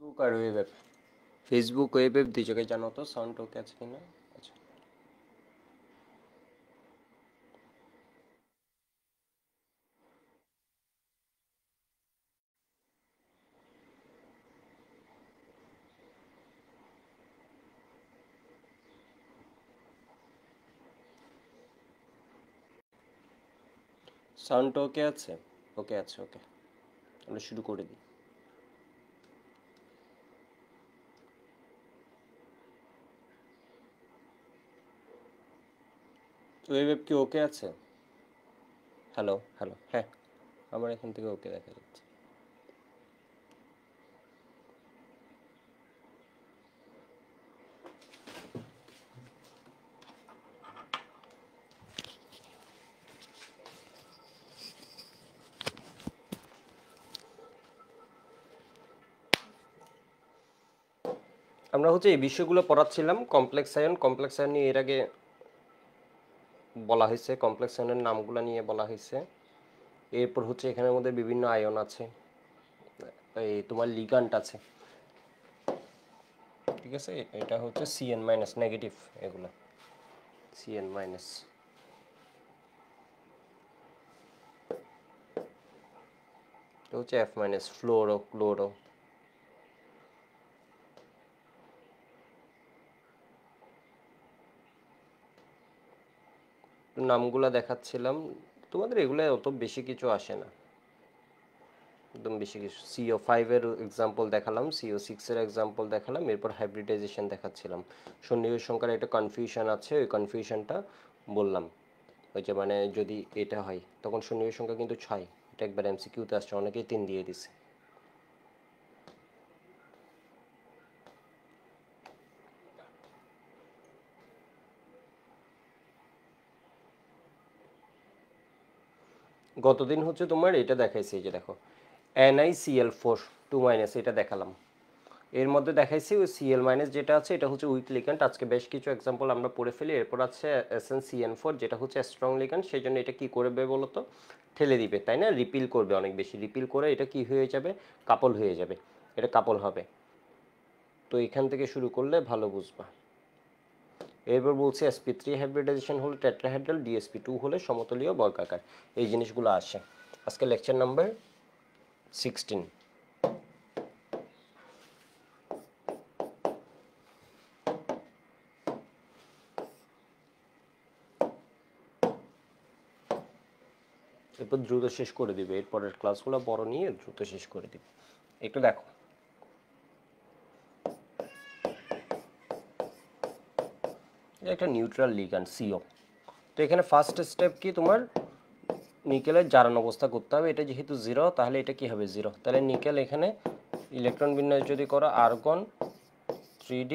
Facebook আর web app, Facebook web app দুই জায়গায় জানো তো সাউন্ড ওকে আছে কিনা? আচ্ছা, সাউন্ড ওকে আছে? ওকে আছে, ওকে, আমরা শুরু করে দিই। ওয়েব অ্যাপ কি ওকে আছে? হ্যালো হ্যালো, হ্যাঁ, আমার এখান থেকে ওকে দেখা যাচ্ছে। আমরা হচ্ছে এই বিষয়গুলো পড়াচ্ছিলাম, কমপ্লেক্স আয়ন নিয়ে এর আগে বলা হয়েছে, কমপ্লেক্স আয়নের নামগুলো নিয়ে বলা হয়েছে। এরপর হচ্ছে এখানের মধ্যে বিভিন্ন আয়ন আছে, এই তোমার লিগ্যান্ড আছে, ঠিক আছে। এটা হচ্ছে সিএন মাইনাস নেগেটিভ, এগুলো সিএন মাইনাস। এটা হচ্ছে এফ মাইনাস, ফ্লোরো ক্লোরো। নামগুলা দেখাচ্ছিলাম তোমাদের, এগুলো অত বেশি কিছু আসে না, একদম বেশি কিছু। CO5 এর এক্সাম্পল দেখালাম, CO6 এর এক্সাম্পল দেখালাম, এরপর হাইব্রিডাইজেশন দেখাচ্ছিলাম। সন্নিবেশ সংখ্যার একটা কনফিউশন আছে, ওই কনফিউশনটা বললাম। ওই যে মানে যদি এটা হয় তখন সন্নিবেশ সংখ্যা কিন্তু 6, এটা একবার MCQতে আসছে, অনেকেই 3 দিয়ে দিছে। গতদিন হচ্ছে তোমার এটা দেখাইছে, এই যে দেখো NiCl4 2- এটা দেখালাম। এর মধ্যে দেখাইছি ওই Cl- যেটা আছে এটা হচ্ছে উইক লিগ্যান্ড। আজকে বেশ কিছু এক্সাম্পল আমরা পড়ে ফেলি। এরপর আছে SnCN4 যেটা হচ্ছে স্ট্রং লিগ্যান্ড। সেই জন্য এটা কি করবে বলতো, ঠেলে দিবে, তাই না? রিপিল করবে, অনেক বেশি রিপিল করে এটা কি হয়ে যাবে, কাপল হয়ে যাবে, এটা কাপল হবে। তো এখান থেকে শুরু করলে ভালো বুঝবা। এরপর বলছি sp3 হাইব্রিডাইজেশন হলে টেট্রাহেড্রাল, DsP2 হলে সমতলীয় বর্গাকার। এই জিনিসগুলো আসে। আজকে লেকচার নাম্বার 16। এরপর দ্রুত শেষ করে দিবে, এরপরের ক্লাসগুলো বড় নিয়ে দ্রুত শেষ করে দিবে। একটু দেখো, এটা একটা নিউট্রাল লিগ্যান্ড CO। তো এখানে ফার্স্ট স্টেপ কি তোমার, নিকেলের জারণ অবস্থা করতে হবে। এটা যেহেতু 0 তাহলে এটা কি হবে 0, তাহলে নিকেল এখানে ইলেকট্রন বিন্যাস যদি করো আর্গন 3d,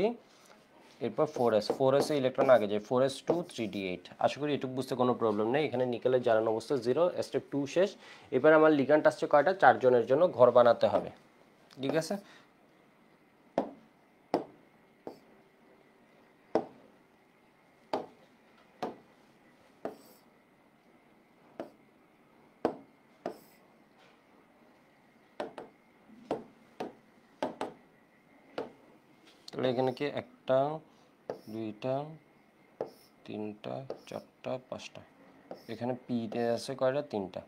এরপর 4s এ ইলেকট্রন আগে যায়, 4s2 3d8। আশা করি এটুকু বুঝতে কোনো প্রবলেম নেই। এখানে নিকেলের জারণ অবস্থা 0, স্টেপ 2 শেষ। এবার আমার লিগ্যান্ড আসছে কয়টা, 4 জনের জন্য ঘর বানাতে হবে, ঠিক আছে। তাহলে এখানে কি 1টা 2টা 3টা 4টা 5টা, এখানে পিতে আছে কয়টা, 3টা।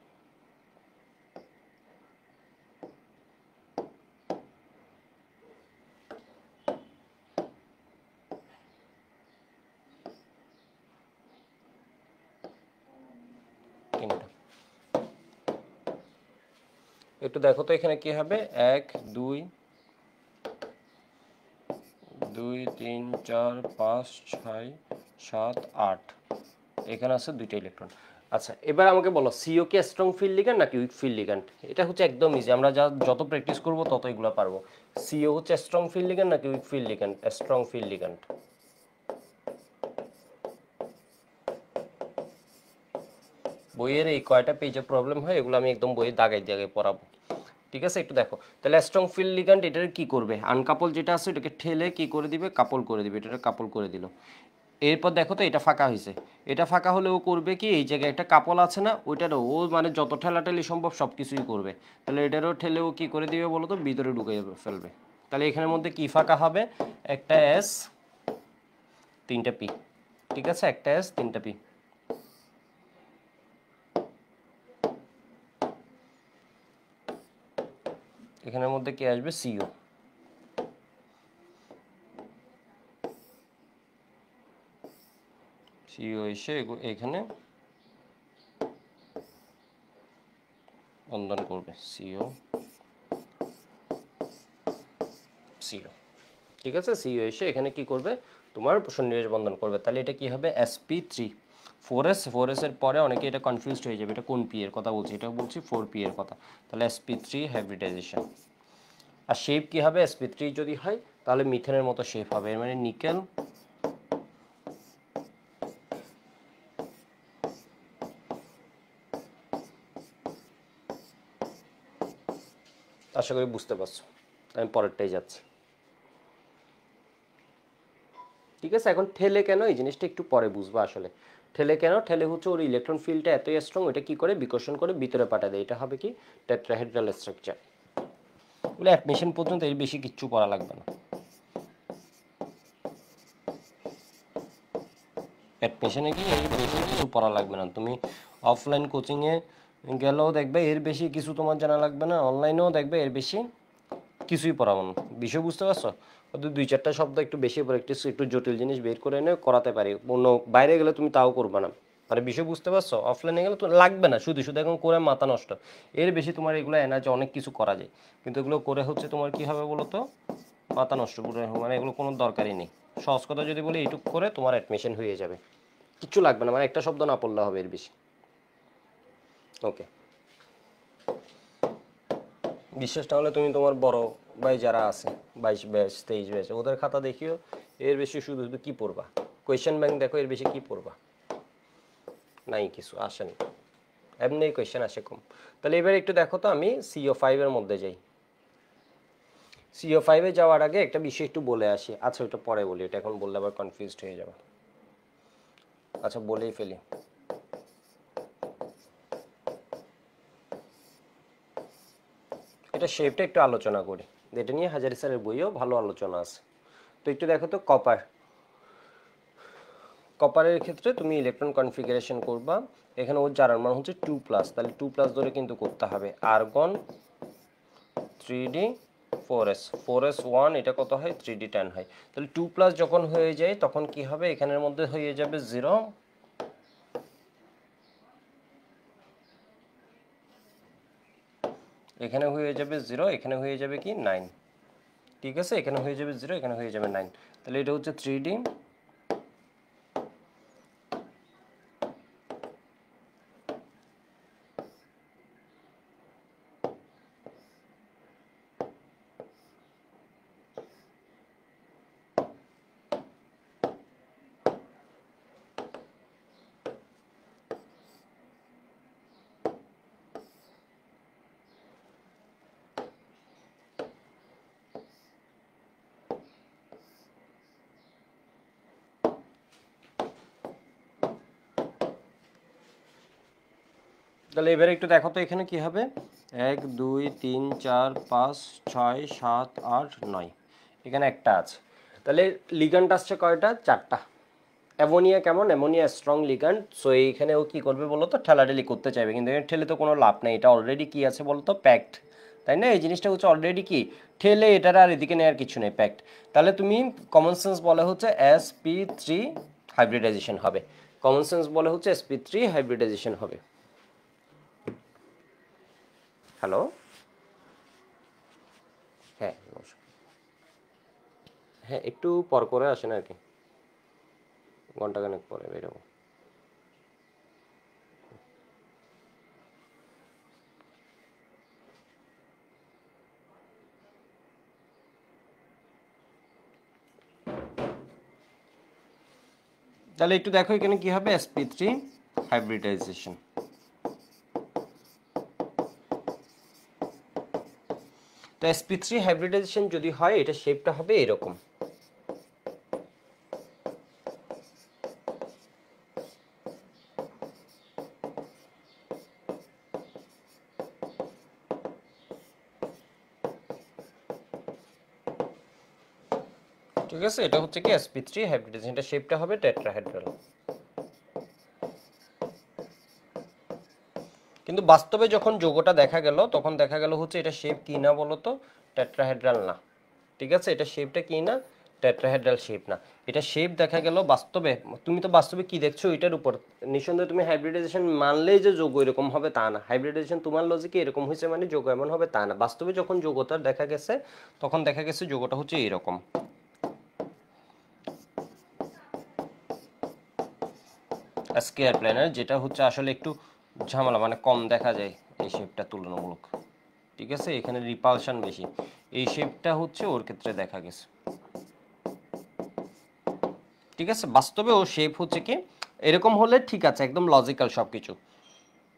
একটু দেখো তো এখানে কি হবে, 1 2 2 3 4 5 6 7 8, এখানে আছে 2টা ইলেকট্রন। আচ্ছা, এবার আমাকে বলো সিও কি স্ট্রং ফিল্ড লিগ্যান্ড নাকি উইক ফিল্ড লিগ্যান্ড? এটা হচ্ছে একদম ইজি, আমরা যত প্র্যাকটিস করব তত এগুলো পারবো। সিও হচ্ছে স্ট্রং ফিল্ড লিগ্যান্ড নাকি week field ligand? Strong field ligand. বইয়ের এই কয়টা পেজে প্রবলেম হয় এগুলো আমি একদম বইয়ে দাগাই দাগাই পড়াবো, ঠিক আছে। একটু দেখো তাহলে স্ট্রং ফিল্ড লিগ্যান্ড এটার কি করবে, আনকাপল যেটা আছে এটাকে ঠেলে কি করে দিবে, কাপল করে দিবে, এটা কাপল করে দিল। এরপর দেখো তো এটা ফাঁকা হয়েছে, এটা ফাঁকা হলে ও করবে কি, এই জায়গায় একটা কাপল আছে না, ওইটারও ও মানে যত ঠেলাঠেলি সম্ভব সব কিছুই করবে। তাহলে এটারও ঠেলে ও কি করে দিবে বলো তো, ভিতরে ঢুকে ফেলবে। তাহলে এখানের মধ্যে কি ফাঁকা হবে, একটা এস 3টা পি, ঠিক আছে, একটা এস 3টা পি। এখানের মধ্যে কি আসবে, সিও। সিও এসে এখানে বন্ধন করবে, সিও সিও, ঠিক আছে। সিও এসে এখানে কি করবে, তোমার সন্নিবেশ বন্ধন করবে। তাহলে এটা কি হবে, sp3 4s। 4s এর পরে অনেকে এটা কনফিউজড হয়ে যাবে, এটা কোন পি এর কথা বলছি, এটা বলছি 4p এর কথা। তাহলে sp3 হাইব্রিডাইজেশন। আর শেপ কি হবে, sp3 যদি হয় তাহলে মিথেনের মতো শেপ হবে, এর মানে নিকেল আশা করি বুঝতে পারছো। আমি পরেরটাই যাচ্ছি, ঠিক আছে। এখন ঠেলে কেন, এই জিনিসটা একটু পরে বুঝবো আসলে। ঠেলে কেন, ঠেলে হচ্ছে ওর ইলেকট্রন ফিল্ডটা এতই স্ট্রং, ওটা কি করে বিকর্ষণ করে ভিতরে পাঠা দেয়, এটা হবে কি টেট্রাহেড্রাল স্ট্রাকচার। বলে অ্যাডমিশন পর্যন্ত এর বেশি কিচ্ছু করা লাগবে না, অ্যাডমিশনে কি এর বেশি কিছু পড়া লাগবে না। তুমি অফলাইন কোচিংয়ে গেলেও দেখবে এর বেশি কিছু তোমার জানা লাগবে না, অনলাইনেও দেখবে এর বেশি কিছুই পড়াবো না। বিষয় বুঝতে পারছো, ওদের 2-4টা শব্দ একটু বেশি প্র্যাকটিস, একটু জটিল জিনিস বের করে এনে করাতে পারি, অন্য বাইরে গেলে তুমি তাও করবে না। মানে বিষয় বুঝতে পারছো, অফলাইনে গেলে তো লাগবে না, শুধু শুধু এখন করে মাথা নষ্ট। এর বেশি তোমার এগুলো এনার্জি অনেক কিছু করা যায়, কিন্তু এগুলো করে হচ্ছে তোমার কি হবে বলো তো, মাথা নষ্ট পুরো, মানে এগুলো কোনো দরকারই নেই। সহজ কথা যদি বলি, এইটুক করে তোমার অ্যাডমিশন হয়ে যাবে, কিচ্ছু লাগবে না, মানে একটা শব্দ না পড়লে হবে এর বেশি। ওকে, বিশ্বাস না হলে তুমি তোমার বড় ভাই যারা আছে 22 ব্যাচ 23 ব্যাচ ওদের খাতা দেখিও, এর বেশি শুধু শুধু কি পড়বা, কোয়েশ্চেন ব্যাংক দেখো, এর বেশি কি পড়বা, নাই কিছু আসেনি, এমনি কোয়েশ্চেন আসে কম। তাহলে এবার একটু দেখো তো, আমি CO5 এর মধ্যে যাই। CO5 এ যাওয়ার আগে একটা বিষয় একটু বলে আসি, আচ্ছা ওটা পরে বলি, এটা এখন বললে আবার কনফিউজড হয়ে যাবে। আচ্ছা বলেই ফেলি, এটা শেপটা একটু আলোচনা করি, এটা নিয়ে হাজারি স্যারের বইও ভালো আলোচনা আছে। তো একটু দেখো তো, কপার, কপারের ক্ষেত্রে তুমি ইলেকট্রন কনফিগারেশন করবা, এখানে ওর জারার মান হচ্ছে 2+, তাহলে 2+ ধরে কিন্তু করতে হবে। আর্গন 3d 4s, 4s1, এটা কত হয় 3d10 হয়। তাহলে 2+ যখন হয়ে যায় তখন কি হবে, এখানের মধ্যে হয়ে যাবে 0, এখানে হয়ে যাবে 0, এখানে হয়ে যাবে কি 9, ঠিক আছে, এখানে হয়ে যাবে 0, এখানে হয়ে যাবে 9। তাহলে এটা হচ্ছে 3d। তাহলে এবারে একটু দেখো তো এখানে কি হবে, 1 2 3 4 5 6 7 8 9, এখানে একটা আছে। তাহলে লিগ্যান্ড আসছে কয়টা, 4টা। অ্যামোনিয়া কেমন, অ্যামোনিয়া স্ট্রং লিগ্যান্ড, সো এইখানে ও কি করবে বলো তো, ঠেলাঠেলি করতে চাইবে, কিন্তু এখানে ঠেলে তো কোনো লাভ নেই, এটা অলরেডি কি আছে বলো তো, প্যাকড, তাই না। এই জিনিসটা হচ্ছে অলরেডি কি, ঠেলে এটার আর এদিকে নেওয়ার কিছু নেই, প্যাকড। তাহলে তুমি কমন সেন্স বলে হচ্ছে sp3 হাইব্রিডাইজেশন হবে, কমন সেন্স বলে হচ্ছে sp3 হাইব্রিডাইজেশন হবে। হ্যালো, হ্যাঁ নমস্কার। হ্যাঁ একটু পর করে আসেন আর কি, ঘন্টাখানেক পরে বেরোবো। তাহলে একটু দেখো এখানে কি হবে, sp3 হাইব্রিডাইজেশন। তো sp3 হাইব্রিডাইজেশন যদি হয়, এটা শেপটা হবে এরকম। ঠিক আছে, এটা হচ্ছে কি sp3 হাইব্রিডাইজেশন, এটা শেপটা হবে টেট্রাহেড্রাল। কিন্তু বাস্তবে যখন যৌগটা দেখা গেল তখন দেখা গেল হচ্ছে এটা শেপ কি না বলতো, টেট্রাহেড্রাল না। ঠিক আছে, এটা শেপটা কি না, টেট্রাহেড্রাল শেপ না। এটা শেপ দেখা গেল বাস্তবে, তুমি তো বাস্তবে কি দেখছো এটার উপর, নিঃসন্দেহে তুমি হাইব্রিডাইজেশন মানলেই যে যৌগ এরকম হবে তা না। হাইব্রিডাইজেশন তোমার লজিকে এরকম হয়েছে মানে যৌগ এমন হবে তা না। বাস্তবে যখন যৌগটা দেখা গেছে তখন দেখা গেছে যৌগটা হচ্ছে এরকম। স্কয়ার প্ল্যানার, যেটা হচ্ছে আসলে একটু ঝামেলা, মানে কম দেখা যায় এই শেপটা তুলনামূলক। ঠিক আছে, এখানে রিপালশন বেশি, এই শেপটা হচ্ছে ওর ক্ষেত্রে দেখা গেছে। ঠিক আছে, বাস্তবে ও শেপ হচ্ছে কি এরকম হলে ঠিক আছে, একদম লজিক্যাল সবকিছু,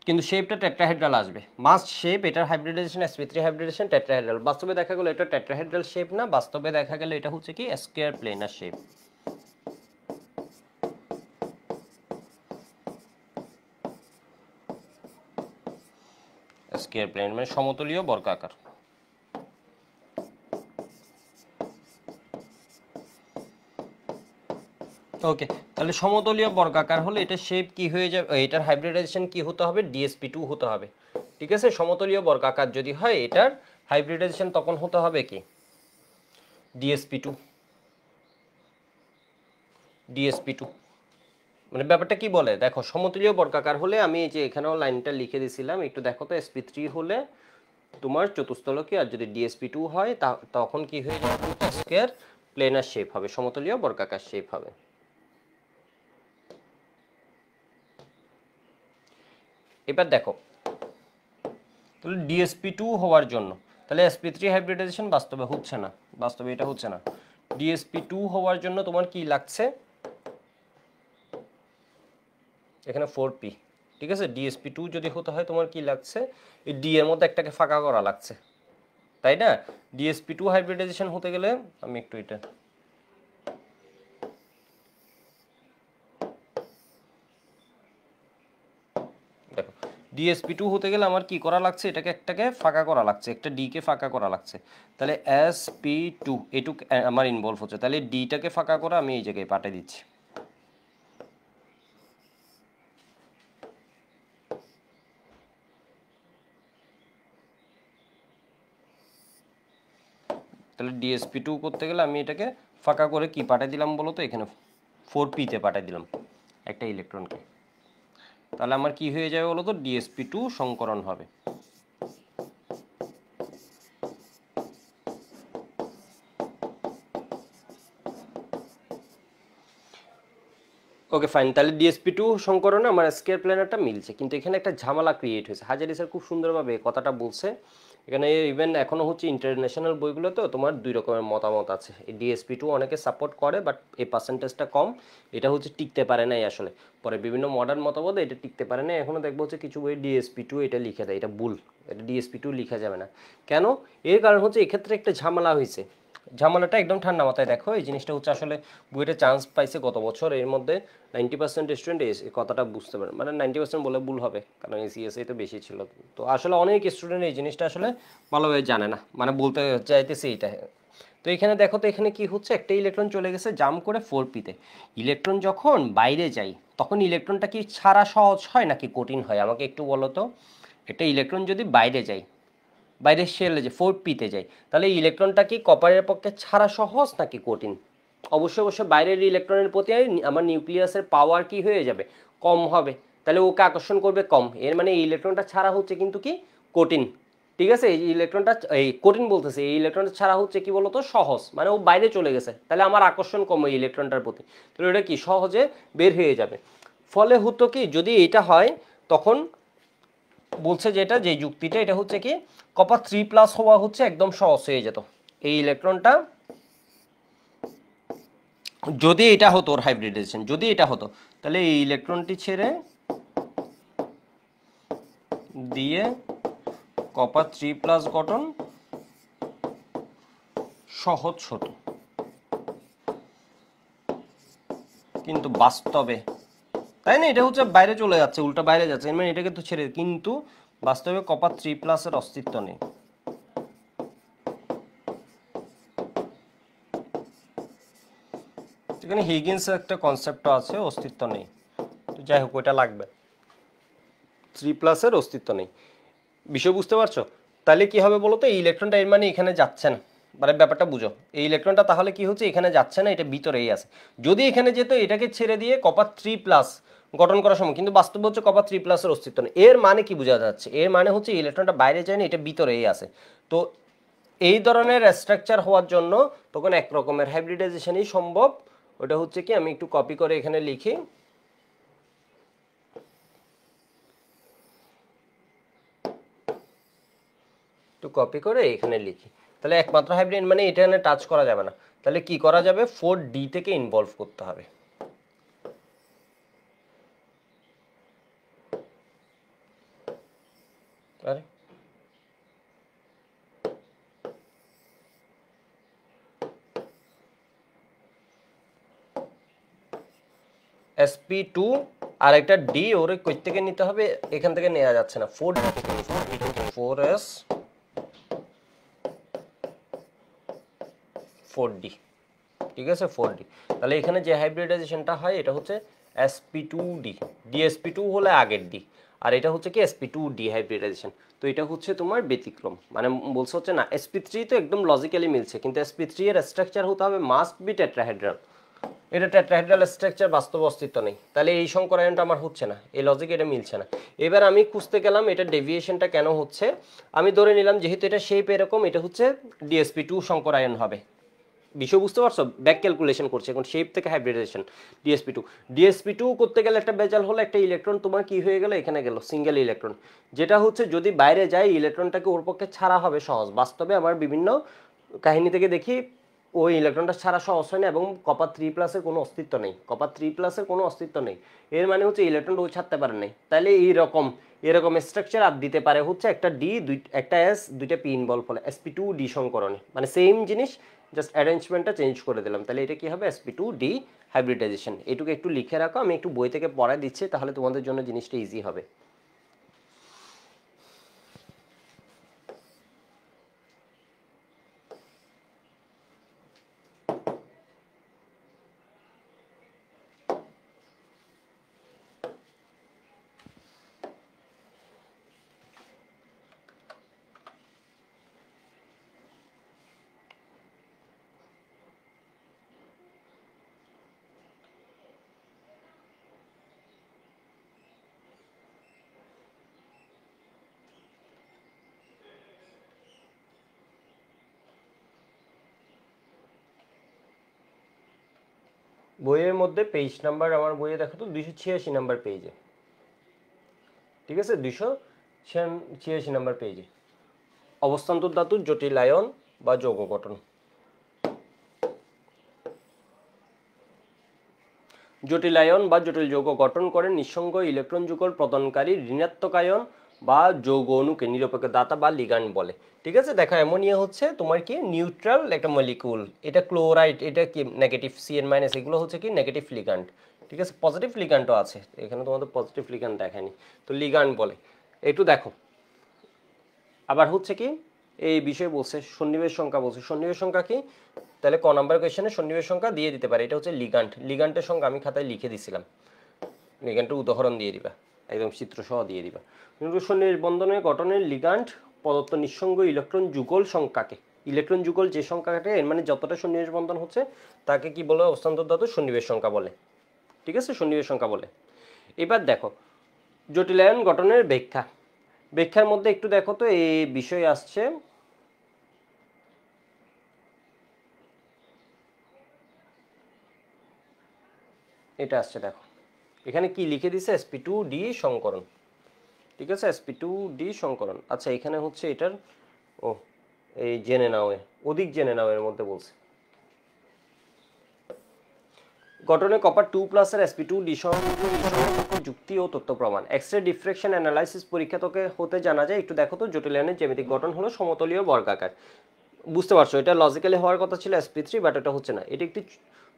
কিন্তু শেপটা টেট্রাহেড্রাল আসবে মাস্ট শেপ। এটার হাইব্রিডাইজেশন sp3 হাইব্রিডাইজেশন টেট্রাহেড্রাল। বাস্তবে দেখা গেল এটা টেট্রাহেড্রাল শেপ না, বাস্তবে দেখা গেল এটা হচ্ছে কি square planar shape. Square plane মানে সমতলীয় বর্গাকার। ওকে, তাহলে সমতলীয় বর্গাকার হলে এটা শেপ কি হয়ে যাবে, এটার হাইব্রিডাইজেশন কি হতে হবে, dsp2 হতে হবে। ঠিক আছে, সমতলীয় বর্গাকার যদি হয় এটার হাইব্রিডাইজেশন তখন হতে হবে কি dsp2। dsp2 মানে ব্যাপারটা কি বলে দেখো, সমতলীয় বর্গাকার হলে আমি এই যে এখানেও লাইনটা লিখে দিয়েছিলাম, একটু দেখো তো, sp3 হলে তোমার চতুস্তলকীয়, আর যদি dsp2 হয় তখন কি হয়ে যাবে, স্কয়ার প্লেনার শেপ হবে, সমতলীয় বর্গাকার শেপ হবে। এবার দেখো তাহলে dsp2 হওয়ার জন্য, তাহলে sp3 হাইব্রিডাইজেশন বাস্তবে হচ্ছে না, বাস্তবে এটা হচ্ছে না। dsp2 হওয়ার জন্য তোমার কি লাগছে, এখানে 4p। ঠিক আছে, dsp2 যদি হতে হয় তোমার কি লাগছে, এই d এর মধ্যে একটাকে ফাঁকা করা লাগছে, তাই না। dsp2 হাইব্রিডাইজেশন হতে গেলে আমি একটু এটা দেখো, dsp2 হতে গেলে আমার কি করা লাগছে, এটাকে একটাকে ফাঁকা করা লাগছে, একটা d কে ফাঁকা করা লাগছে। তাহলে sp2 এটুক আমার ইনভলভ হচ্ছে, তাহলে d টাকে ফাঁকা করা আমি এই জায়গায় পাঠিয়ে দিচ্ছি। তাহলে dsp2 করতে গেলে আমি এটাকে ফাঁকা করে কি পাঠিয়ে দিলাম বলো তো, এখানে 4p তে পাঠিয়ে দিলাম একটা ইলেকট্রনকে। তাহলে আমার কি হয়ে যাবে বলো তো, dsp2 সংকরণ হবে। ওকে ফাইন, তাহলে dsp2 সংকরণে আমার স্কয়ার প্ল্যানারটা মিলছে, কিন্তু এখানে একটা ঝামেলা ক্রিয়েট হয়েছে। হাজারি স্যার খুব সুন্দরভাবে কথাটা বলছে, এখানে ইভেন এখনো হচ্ছে ইন্টারন্যাশনাল বইগুলোতেও তোমার দুই রকমের মতামত আছে। এই dsp2 অনেকে সাপোর্ট করে, বাট এই পার্সেন্টেজটা কম, এটা হচ্ছে টিকতে পারে নাই আসলে। পরে বিভিন্ন মডার্ন মতামত এটা টিকতে পারে না, এখনো দেখবো হচ্ছে কিছু বই dsp2 এটা লিখে দেয়, এটা ভুল, এটা dsp2 লিখা যাবে না। কেন, এর কারণ হচ্ছে এক্ষেত্রে একটা ঝামেলা হয়েছে। ঝামেলাটা একদম ঠান্ডা মাথায় দেখো, এই জিনিসটা হচ্ছে আসলে বইটা চান্স পাইছে গত বছর, এর মধ্যে 90% স্টুডেন্ট এই কথাটা বুঝতে পারে, মানে 90% বলে ভুল হবে, কারণ এসিএসএ তো বেশি ছিল। তো আসলে অনেক স্টুডেন্ট এই জিনিসটা আসলে ভালোভাবে জানে না, মানে বলতে চাইতেছে এইটা। তো এখানে দেখো তো, এখানে কি হচ্ছে, একটা ইলেকট্রন চলে গেছে জাম্প করে 4p তে। ইলেকট্রন যখন বাইরে যায় তখন ইলেকট্রনটা কি ছাড়া সহজ হয় নাকি কঠিন হয়, আমাকে একটু বলো তো। একটা ইলেকট্রন যদি বাইরে যায়, বাইরের শেলে যে 4p তে যায়, তাহলে ইলেকট্রনটা কি কপারের পক্ষে ছাড়া সহজ নাকি কঠিন। অবশ্যই অবশ্যই বাইরের ইলেকট্রনের প্রতি আমার নিউক্লিয়াসের পাওয়ার কি হয়ে যাবে, কম হবে, তাহলে ওকে আকর্ষণ করবে কম, এর মানে এই ইলেকট্রনটা ছাড়া হচ্ছে কিন্তু কি কঠিন। ঠিক আছে, এই ইলেকট্রনটা এই কঠিন বলতেছে, এই ইলেকট্রনটা ছাড়া হচ্ছে কি বলতো সহজ, মানে ও বাইরে চলে গেছে, তাহলে আমার আকর্ষণ কম ওই ইলেকট্রনটার প্রতি, তাহলে এটা কি সহজে বের হয়ে যাবে। ফলে হতো কি, যদি এটা হয় তখন বলছে যেটা যে যুক্তিটা, এটা হচ্ছে কি কপার 3+ হওয়া হচ্ছে একদম সহজ হয়ে যেত। এই ইলেকট্রনটা যদি এটা হতো, ওর হাইব্রিডাইজেশন যদি এটা হতো, তাহলে এই ইলেকট্রনটি ছেড়ে দিয়ে কপার 3+ গঠন সহজ হতো, কিন্তু বাস্তবে তাই না, এটা হচ্ছে বাইরে চলে যাচ্ছে, উল্টা বাইরে যাচ্ছে, মানে এটাকে তো ছেড়ে, কিন্তু বাস্তবে কপার 3+ এর অস্তিত্ব নেই। সেখানে হিগিন্সের একটা কনসেপ্ট আছে, অস্তিত্ব নেই। তো যাই হোক, ওইটা লাগবে। 3+ অস্তিত্ব নেই। বিষয় বুঝতে পারছো? তাহলে কি হবে বলো তো, এই ইলেকট্রনটা এর মানে এখানে যাচ্ছে না, মানে ব্যাপারটা বুঝো। এই ইলেকট্রনটা তাহলে কি হচ্ছে, এখানে যাচ্ছে না, এটা ভিতরেই আছে। যদি এখানে যেত, এটাকে ছেড়ে দিয়ে কপার 3+ গঠন করার সময়, কিন্তু বাস্তব হচ্ছে কপার 3+ এর অস্তিত্ব নেই। এর মানে কি বোঝা যাচ্ছে? এর মানে হচ্ছে ইলেকট্রনটা বাইরে যায় না, এটা ভিতরেই আছে। তো এই ধরনের স্ট্রাকচার হওয়ার জন্য তখন এক রকমের হাইব্রিডাইজেশনই সম্ভব। ওটা হচ্ছে কি, আমি একটু কপি করে এখানে লিখি, একটু কপি করে এখানে লিখি। তাহলে একমাত্র হাইব্রিড মানে এটা এখানে টাচ করা যাবে না। তাহলে কি করা যাবে, 4D থেকে ইনভলভ করতে হবে। আরে sp2 আর একটা ডি, ওরে কই থেকে নিতে হবে, এখান থেকে নেওয়া যাচ্ছে না, 4D থেকে নিতে হবে। 4s 4D, ঠিক আছে, 4D। তাহলে এখানে যে হাইব্রিডাইজেশনটা হয় এটা হচ্ছে sp2d, dsp2 হলে আগের ডি, আর এটা হচ্ছে কি sp2d হাইব্রিডাইজেশন। তো এটা হচ্ছে তোমার ব্যতিক্রম, মানে বলছে হচ্ছে না sp3 তো একদম লজিক্যালি মিলছে, কিন্তু sp3 এর স্ট্রাকচার হতে হবে মাস্ট বি টেট্রাহেড্রাল। এটা টেট্রাহেড্রাল স্ট্রাকচার বাস্তব অস্তিত্ব নেই, তাহলে এই সংকরায়নটা আমার হচ্ছে না, এই লজিক এটা মিলছে না। এবার আমি খুঁজতে গেলাম এটা ডেভিয়েশনটা কেন হচ্ছে। আমি ধরে নিলাম যেহেতু এটা শেপ এরকম, এটা হচ্ছে dsp2 সংকরায়ন হবে। বিষয় বুঝতে পারছো? ব্যাক ক্যালকুলেশন করছে এখন, শেপ থেকে হাইব্রিডাইজেশন। ডিএসপি টু করতে গেলে একটা বেজাল হলো, একটা ইলেকট্রন তোমার কি হয়ে গেল, এখানে গেল সিঙ্গেল ইলেকট্রন, যেটা হচ্ছে যদি বাইরে যায় ইলেকট্রনটাকে ওর পক্ষে ছাড়া হবে সহজ। বাস্তবে আমার বিভিন্ন কাহিনী থেকে দেখি ওই ইলেকট্রনটা ছাড়া সহজ হয় না, এবং কপার 3+এর কোনো অস্তিত্ব নেই, কপার 3+এর কোনো অস্তিত্ব নেই। এর মানে হচ্ছে ইলেকট্রনটা ওই ছাড়তে পারে নাই। তাহলে এইরকম এরকম স্ট্রাকচার আর দিতে পারে হচ্ছে একটা ডি, একটা এস, দুইটা পি ইনভলভ হলে sp2d সংকরণে, মানে সেম জিনিস, জাস্ট অ্যারেঞ্জমেন্টটা চেঞ্জ করে দিলাম। তাহলে এটা কি হবে, sp2d হাইব্রিডাইজেশন। এটুকু একটু লিখে রাখো, আমি একটু বই থেকে পড়াই দিচ্ছি, তাহলে তোমাদের জন্য জিনিসটা ইজি হবে। বইয়ের মধ্যে পেজ নাম্বার, আমার বইয়ে দেখো তো 286 নাম্বার পেজে, ঠিক আছে, 286 নাম্বার পেজে অবস্থান্তর ধাতুর জটিলায়ন বা যৌগ গঠন। জটিলায়ন বা জটিল যৌগ গঠন করে নিঃসঙ্গ ইলেকট্রন যুগল প্রদানকারী ঋণাত্মক আয়ন বা যৌগ অণুকে নিরপেক্ষ দাতা বা লিগ্যান্ড বলে। ঠিক আছে, দেখো অ্যামোনিয়া হচ্ছে তোমার কি নিউট্রাল একটা মলিকুল, এটা ক্লোরাইড, এটা কি নেগেটিভ CN-, এগুলো হচ্ছে কি নেগেটিভ লিগ্যান্ড। ঠিক আছে, পজিটিভ লিগ্যান্ডও আছে এখানে, তোমাদের পজিটিভ লিগ্যান্ড দেখায়নি, তো লিগ্যান্ড বলে। একটু দেখো, আবার হচ্ছে কি এই বিষয় বলছে সন্নিবেশ সংখ্যা, বলছে সন্নিবেশ সংখ্যা কি, তাহলে ক নাম্বার কোয়েশ্চেনে সন্নিবেশ সংখ্যা দিয়ে দিতে পারে, এটা হচ্ছে লিগ্যান্ড। লিগ্যান্ডের সংখ্যা আমি খাতায় লিখে দিছিলাম, লিগ্যান্ডের উদাহরণ দিয়ে দিবা, একদম চিত্র সহ দিয়ে দিবা। কিন্তু সন্নিবেশ বন্ধনের গঠনের লিগ্যান্ড প্রদত্ত নিঃসঙ্গ ইলেকট্রন যুগল সংখ্যাকে, ইলেকট্রন যুগল যে সংখ্যাকে এর মানে যতটা সন্নিবেশ বন্ধন হচ্ছে তাকে কি বলে, অবস্থান্তর ধাতু সন্নিবেশ সংখ্যা বলে। ঠিক আছে, সন্নিবেশ সংখ্যা বলে। এবার দেখো জটিলায়ন গঠনের ব্যাখ্যা, ব্যাখ্যার মধ্যে একটু দেখো তো এই বিষয় আসছে, এটা আসছে দেখো, এখানে কি লিখে দিছে, sp2d সংকরণ। ঠিক আছে, sp2d সংকরণ। আচ্ছা এখানে হচ্ছে এটার, ও এই জেনে নাও, অধিক জেনে নাও এর মধ্যে বলছে গঠনে কপার 2+ এর sp2d যুক্তি ও তথ্য প্রমাণ। এক্স রে ডিফ্রেকশন অ্যানালাইসিস পরীক্ষা তোকে হতে জানা যায়। একটু দেখো তো, জটিলায়নের জ্যামিতিক গঠন হলো সমতলীয় বর্গাকার। বুঝতে পারছো, এটা লজিক্যালি হওয়ার কথা ছিল sp3, বাট এটা হচ্ছে না, এটা একটি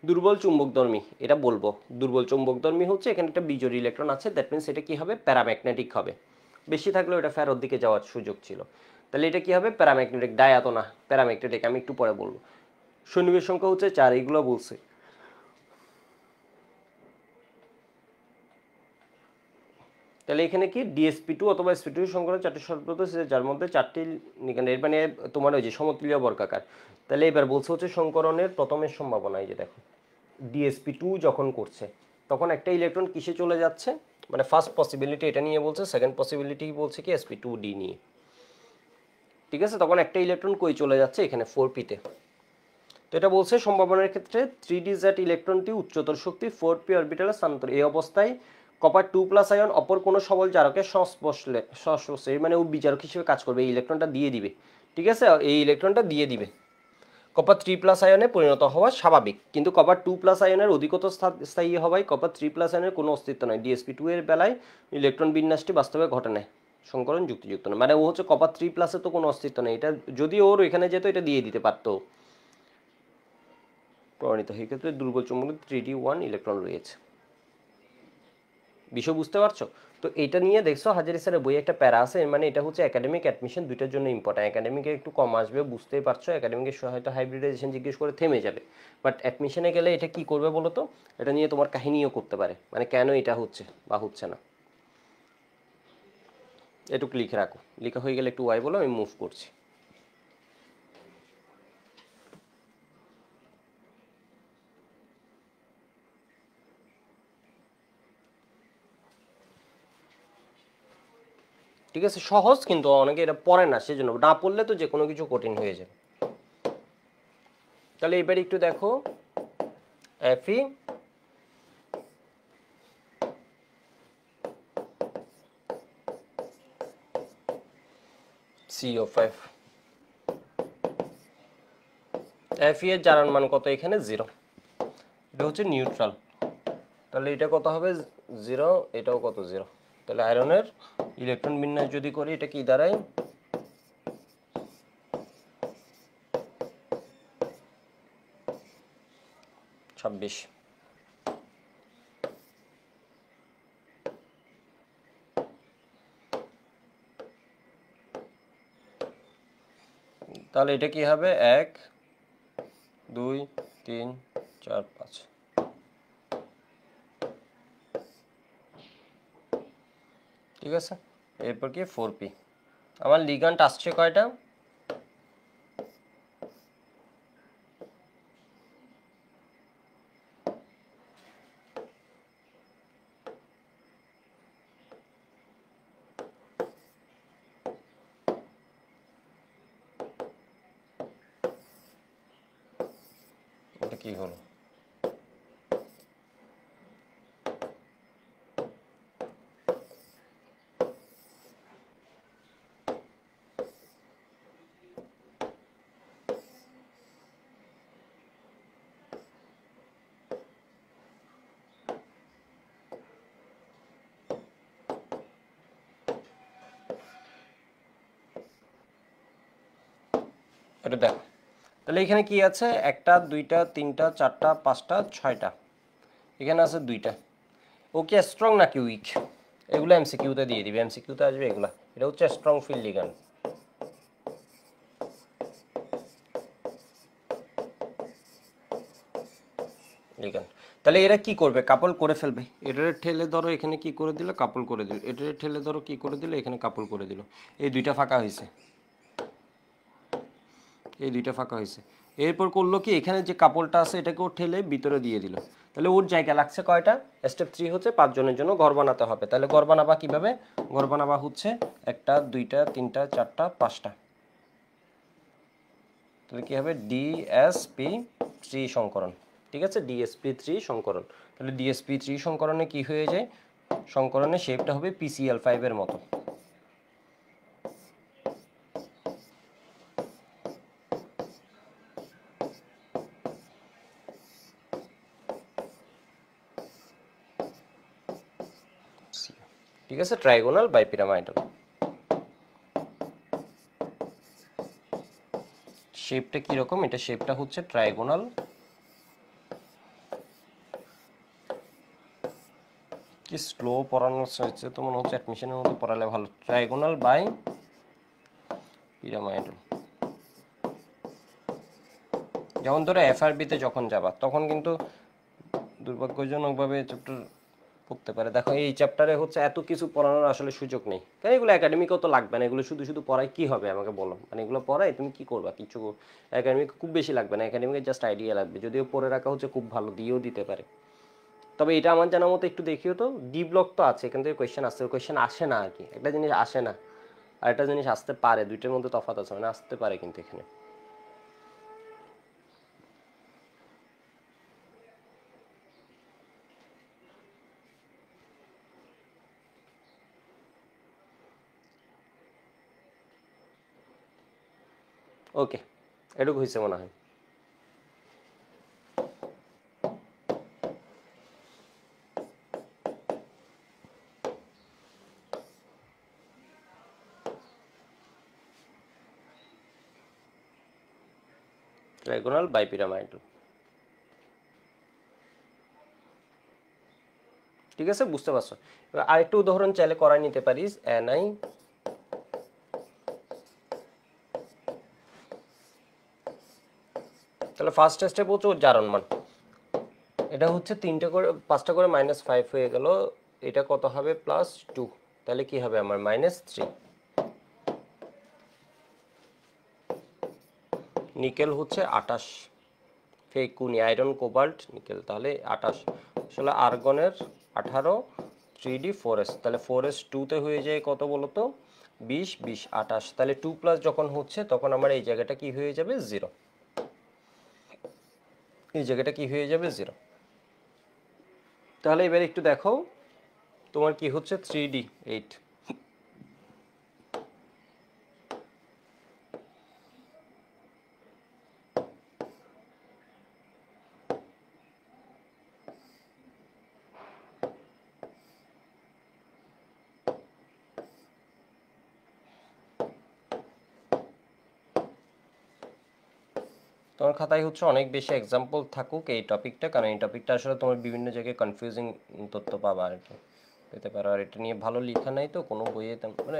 দুর্বল চুম্বকধর্মী, এটা বলবো দুর্বল চুম্বকধর্মী হচ্ছে, এখানে একটা বিজোড় ইলেকট্রন আছে, দ্যাট মিনস এটা কি হবে, প্যারাম্যাগনেটিক হবে। বেশি থাকলেও এটা ফেরত দিকে যাওয়ার সুযোগ ছিল। তাহলে এটা কি হবে, প্যারাম্যাগনেটিক, ডায়াতনা প্যারাম্যাগনেটিক, আমি একটু পরে বলবো। সন্নিবেশ সংখ্যা হচ্ছে 4, এইগুলো বলছে। তাহলে এখানে কি DsP2 অথবা sp2 সংকরণ 4টি শর্ত আছে যার মধ্যে 4টি লিগ্যান্ড, এর মানে তোমার ওই যে সমতুল্য বর্গাকার। তাহলে এবার বলছে হচ্ছে সংকরণের প্রথমের সম্ভাবনা, এই যে দেখো DsP2 যখন করছে তখন একটা ইলেকট্রন কিসে চলে যাচ্ছে, মানে ফার্স্ট পসিবিলিটি এটা নিয়ে বলছে, সেকেন্ড পসিবিলিটি বলছে কি sp2d নিয়ে, ঠিক আছে। তখন একটা ইলেকট্রন কই চলে যাচ্ছে, এখানে 4p তে। তো এটা বলছে সম্ভাবনার ক্ষেত্রে 3d-Z ইলেকট্রনটি উচ্চতর শক্তি 4p অরবিটালে স্থানান্তর, এই অবস্থায় কপার 2+ আয়ন অপর কোনো সবল জারকের সংস্পর্শে মানে ও বিজারক হিসেবে কাজ করবে, এই ইলেকট্রনটা দিয়ে দিবে, ঠিক আছে, এই ইলেকট্রনটা দিয়ে দিবে। কপার 3+ আয়নে পরিণত হওয়া স্বাভাবিক, কিন্তু কপার 2+ আয়নের অধিকতর স্থায়ী হওয়ায় কপার 3+ আয়নের কোনো অস্তিত্ব নয়। DsP2 এর বেলায় ইলেকট্রন বিন্যাসটি বাস্তবে ঘটে না, সংকরণ যুক্তিযুক্ত না, মানে ও হচ্ছে কপার 3+-এর তো কোনো অস্তিত্ব নেই, এটা যদি ওর এখানে যেত এটা দিয়ে দিতে পারতো প্রমাণিত। এই ক্ষেত্রে দুর্বল চুম্বক 3d1 ইলেকট্রন রয়েছে। বিষয় বুঝতে পারছো? তো এটা নিয়ে দেখছো হাজারি স্যারের বই একটা প্যারা আছে, মানে এটা হচ্ছে একাডেমিক অ্যাডমিশন দুইটার জন্য ইম্পর্টেন্ট। একাডেমিকে একটু কম আসবে বুঝতেই পারছো, একাডেমিকের হয়তো হাইব্রিডাইজেশন জিজ্ঞেস করে থেমে যাবে, বাট অ্যাডমিশনে গেলে এটা কি করবে বলো তো, এটা নিয়ে তোমার কাহিনীও করতে পারে, মানে কেন এটা হচ্ছে বা হচ্ছে না। একটু লিখে রাখো, লেখা হয়ে গেলে একটু ওয়াই বলো, আমি মুভ করছি। ঠিক আছে, সহজ, কিন্তু অনেকে এটা পড়ে না, সেজন্য না পড়লে তো যে কোনো কিছু কঠিন হয়ে যাবে। তাহলে এবার একটু দেখো Fe CO5, Fe এর জারণ মান কত, এখানে 0, এটা হচ্ছে নিউট্রাল, তাহলে এটা কত হবে 0, এটাও কত 0, তাহলে আয়রনের ইলেকট্রন বিন্যাস যদি করি এটা কি দাঁড়ায় 26। তাহলে এটা কি হবে 1 2 3 4 5, ঠিক আছে। এরপর কি 4p, আমার লিগ্যান্ড আসছে কয়টা, এটা কি হলো, এটা দেখো। তাহলে এখানে কি আছে, 1টা 2টা 3টা 4টা 5টা 6টা, এখানে আছে 2টা। ওকে স্ট্রং নাকি উইক, এগুলো এমসিকিউতে দিয়ে দিবে, এমসিকিউতে আসবে এগুলা। এটা হচ্ছে স্ট্রং ফিল্ড লিগ্যান্ড, লিগ্যান্ড। তাহলে এরা কি করবে, কাপল করে ফেলবে, এটারে ঠেলে ধরো এখানে কি করে দিল, কাপল করে দিল, এটারে ঠেলে ধরো কি করে দিল, এখানে কাপল করে দিল, এই দুইটা ফাঁকা হয়েছে, এই দুইটা ফাঁকা হয়েছে। এরপর করলো কি, এখানে যে কাপলটা আছে এটাকেও ঠেলে ভিতরে দিয়ে দিল, তাহলে ওর জায়গা লাগছে কয়টা, স্টেপ 3 হচ্ছে 5 জনের জন্য ঘর বানাতে হবে। তাহলে ঘর বানাবা কিভাবে, ঘর বানাবা হচ্ছে 1টা 2টা 3টা 4টা 5টা, তাহলে কি হবে DsP3 সংকরণ, ঠিক আছে, DsP3 সংকরণ। তাহলে DsP3 সংকরণে কি হয়ে যায়, সংকরণের শেপটা হবে PCl5 এর মতো। ঠিক আছে, ট্রাইগোনাল বাইপিরামাইডাল, শেপটা কিরকম, এটা শেপটা হচ্ছে ট্রাইগোনাল, কি স্লো পড়ানো হচ্ছে তো, মনে হচ্ছে অ্যাডমিশনের মতো পড়ালে ভালো। ট্রাইগোনাল বাই পিরামাইডাল, যেমন ধরো FRB তে যখন যাবা তখন কিন্তু দুর্ভাগ্যজনকভাবে চ্যাপ্টার পড়তে পারে। দেখো এই চ্যাপ্টারে হচ্ছে এত কিছু পড়ানোর আসলে সুযোগ নেই, কারণ এগুলো একাডেমিকও তো লাগবে না, এগুলো শুধু শুধু পড়ায় কি হবে আমাকে বলো, মানে এগুলো পড়ায় তুমি কি করবা, কিছু একাডেমিক খুব বেশি লাগবে না, একাডেমিকের জাস্ট আইডিয়া লাগবে, যদিও পড়ে রাখা হচ্ছে খুব ভালো, দিয়েও দিতে পারে। তবে এটা আমার জানার মতো একটু দেখিও তো, ডি ব্লক তো আছে, এখান থেকে কোয়েশ্চেন আসছে, কোয়েশ্চেন আসে না আর কি, একটা জিনিস আসে না আর একটা জিনিস আসতে পারে, দুইটার মধ্যে তফাৎ আছে, মানে আসতে পারে কিন্তু এখানে। ওকে, এটুকু হয়েছে মনে হয়। ট্রাইগোনাল বাইপিরামাইডাল, ঠিক আছে, বুঝতে পারছো। এবার আরেকটা উদাহরণ চাইলে করাই নিতে পারিস, এনআই, তাহলে ফার্স্ট স্টেপ হচ্ছে ওর জারণ মান, এটা হচ্ছে 3টা করে 5টা করে -5 হয়ে গেল, এটা কত হবে +2, তাহলে কি হবে আমার -3। নিকেল হচ্ছে 28, ফেকুনি আয়রন কোবাল্ট নিকেল, তাহলে 28, আসলে আর্গনের 18, 3D4s, তাহলে 4s 2 তে হয়ে যায় কত বলো তো, 20 20 28, তাহলে 2+ যখন হচ্ছে তখন আমার এই জায়গাটা কি হয়ে যাবে 0, এই জায়গাটা কি হয়ে যাবে 0। তাহলে এবার একটু দেখো তোমার কি হচ্ছে 3D8, তোমার খাতায় হচ্ছে অনেক বেশি এক্সাম্পল থাকুক এই টপিকটা, কারণ এই টপিকটা আসলে তোমার বিভিন্ন জায়গায় কনফিউজিং তথ্য পাবা আর কি, পেতে পারো। আর এটা নিয়ে ভালো লেখা নাই তো কোনো বইয়ে, মানে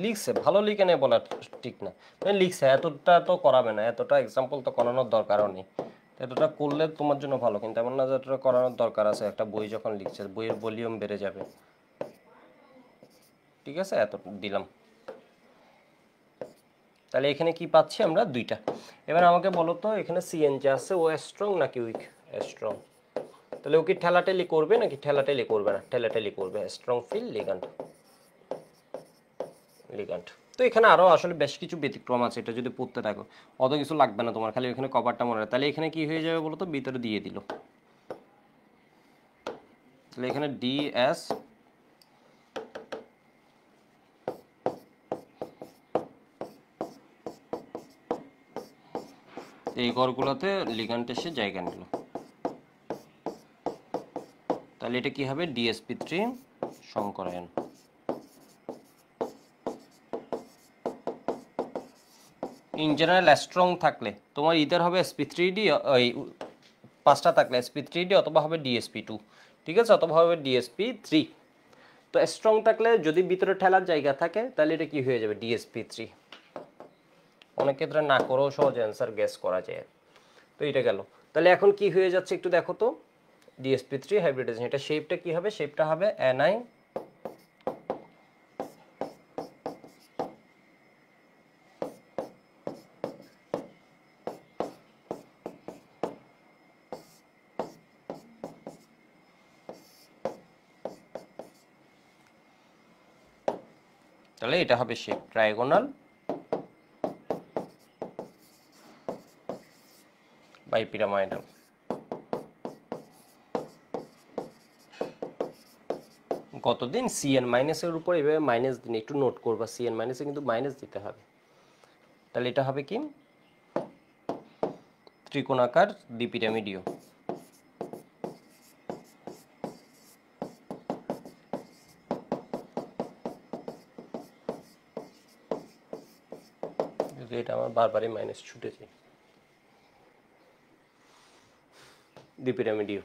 লিখছে ভালো লিখে নেই বলা ঠিক না, মানে লিখছে, এতটা তো করাবে না, এতটা এক্সাম্পল তো করানোর দরকারও নেই, এতটা করলে তোমার জন্য ভালো, কিন্তু এমন না যে এতটা করানোর দরকার আছে, একটা বই যখন লিখছে বইয়ের ভলিউম বেড়ে যাবে। ঠিক আছে, এত দিলাম। তাহলে এখানে কি পাচ্ছি আমরা 2টা। এবার আমাকে বলো তো এখানে সিএনজি আছে, ও স্ট্রং নাকি উইক? স্ট্রং। তাহলে ও কি ঠেলাঠেলি করবে নাকি ঠেলাঠেলি করবে না? ঠেলাঠেলি করবে, স্ট্রং ফিল লিগ্যান্ড, লিগ্যান্ড। তো এখানে আরো আসলে বেশ কিছু ব্যতিক্রম আছে, এটা যদি পড়তে থাকো অত কিছু লাগবে না তোমার, খালি এখানে কভারটা মনে রাখো। তাহলে এখানে কি হয়ে যাবে বলো তো, ভিতরে দিয়ে দিল, তাহলে এখানে ডিএস, এই ঘরগুলোতে লিগ্যান্ড এসে জায়গা নিল, তাহলে এটা কি হবে DsP3 সংকরায়ন। ইন জেনারেল স্ট্রং থাকলে তোমার ইদার হবে sp3d, ওই 5টা থাকলে sp3d অথবা হবে DsP2, ঠিক আছে, অথবা হবে DsP3। তো স্ট্রং থাকলে যদি ভিতরে ঠেলার জায়গা থাকে তাহলে এটা কি হয়ে যাবে DsP3। অনেক ক্ষেত্রে না করেও সহজ অ্যান্সার গেস করা যায়। তো এটা গেল, তাহলে এখন কি হয়ে যাচ্ছে একটু দেখো তো, DsP3 হাইব্রিডাইজেশন, এটা শেপটা কি হবে, শেপটা হবে Ni, তাহলে এটা হবে শেপ ট্রায়াগোনাল বাইপিরামাইডাল। কতদিন CN মাইনাসের উপর এভাবে মাইনাস দিন, একটু নোট করবা, CN মাইনাসে কিন্তু মাইনাস দিতে হবে। তাহলে এটা হবে কি ত্রিকোণাকার দ্বিপিরামিডীয়, এটা আমার বারবারই মাইনাস ছুটেছে, দ্বিপিরামিডীয়।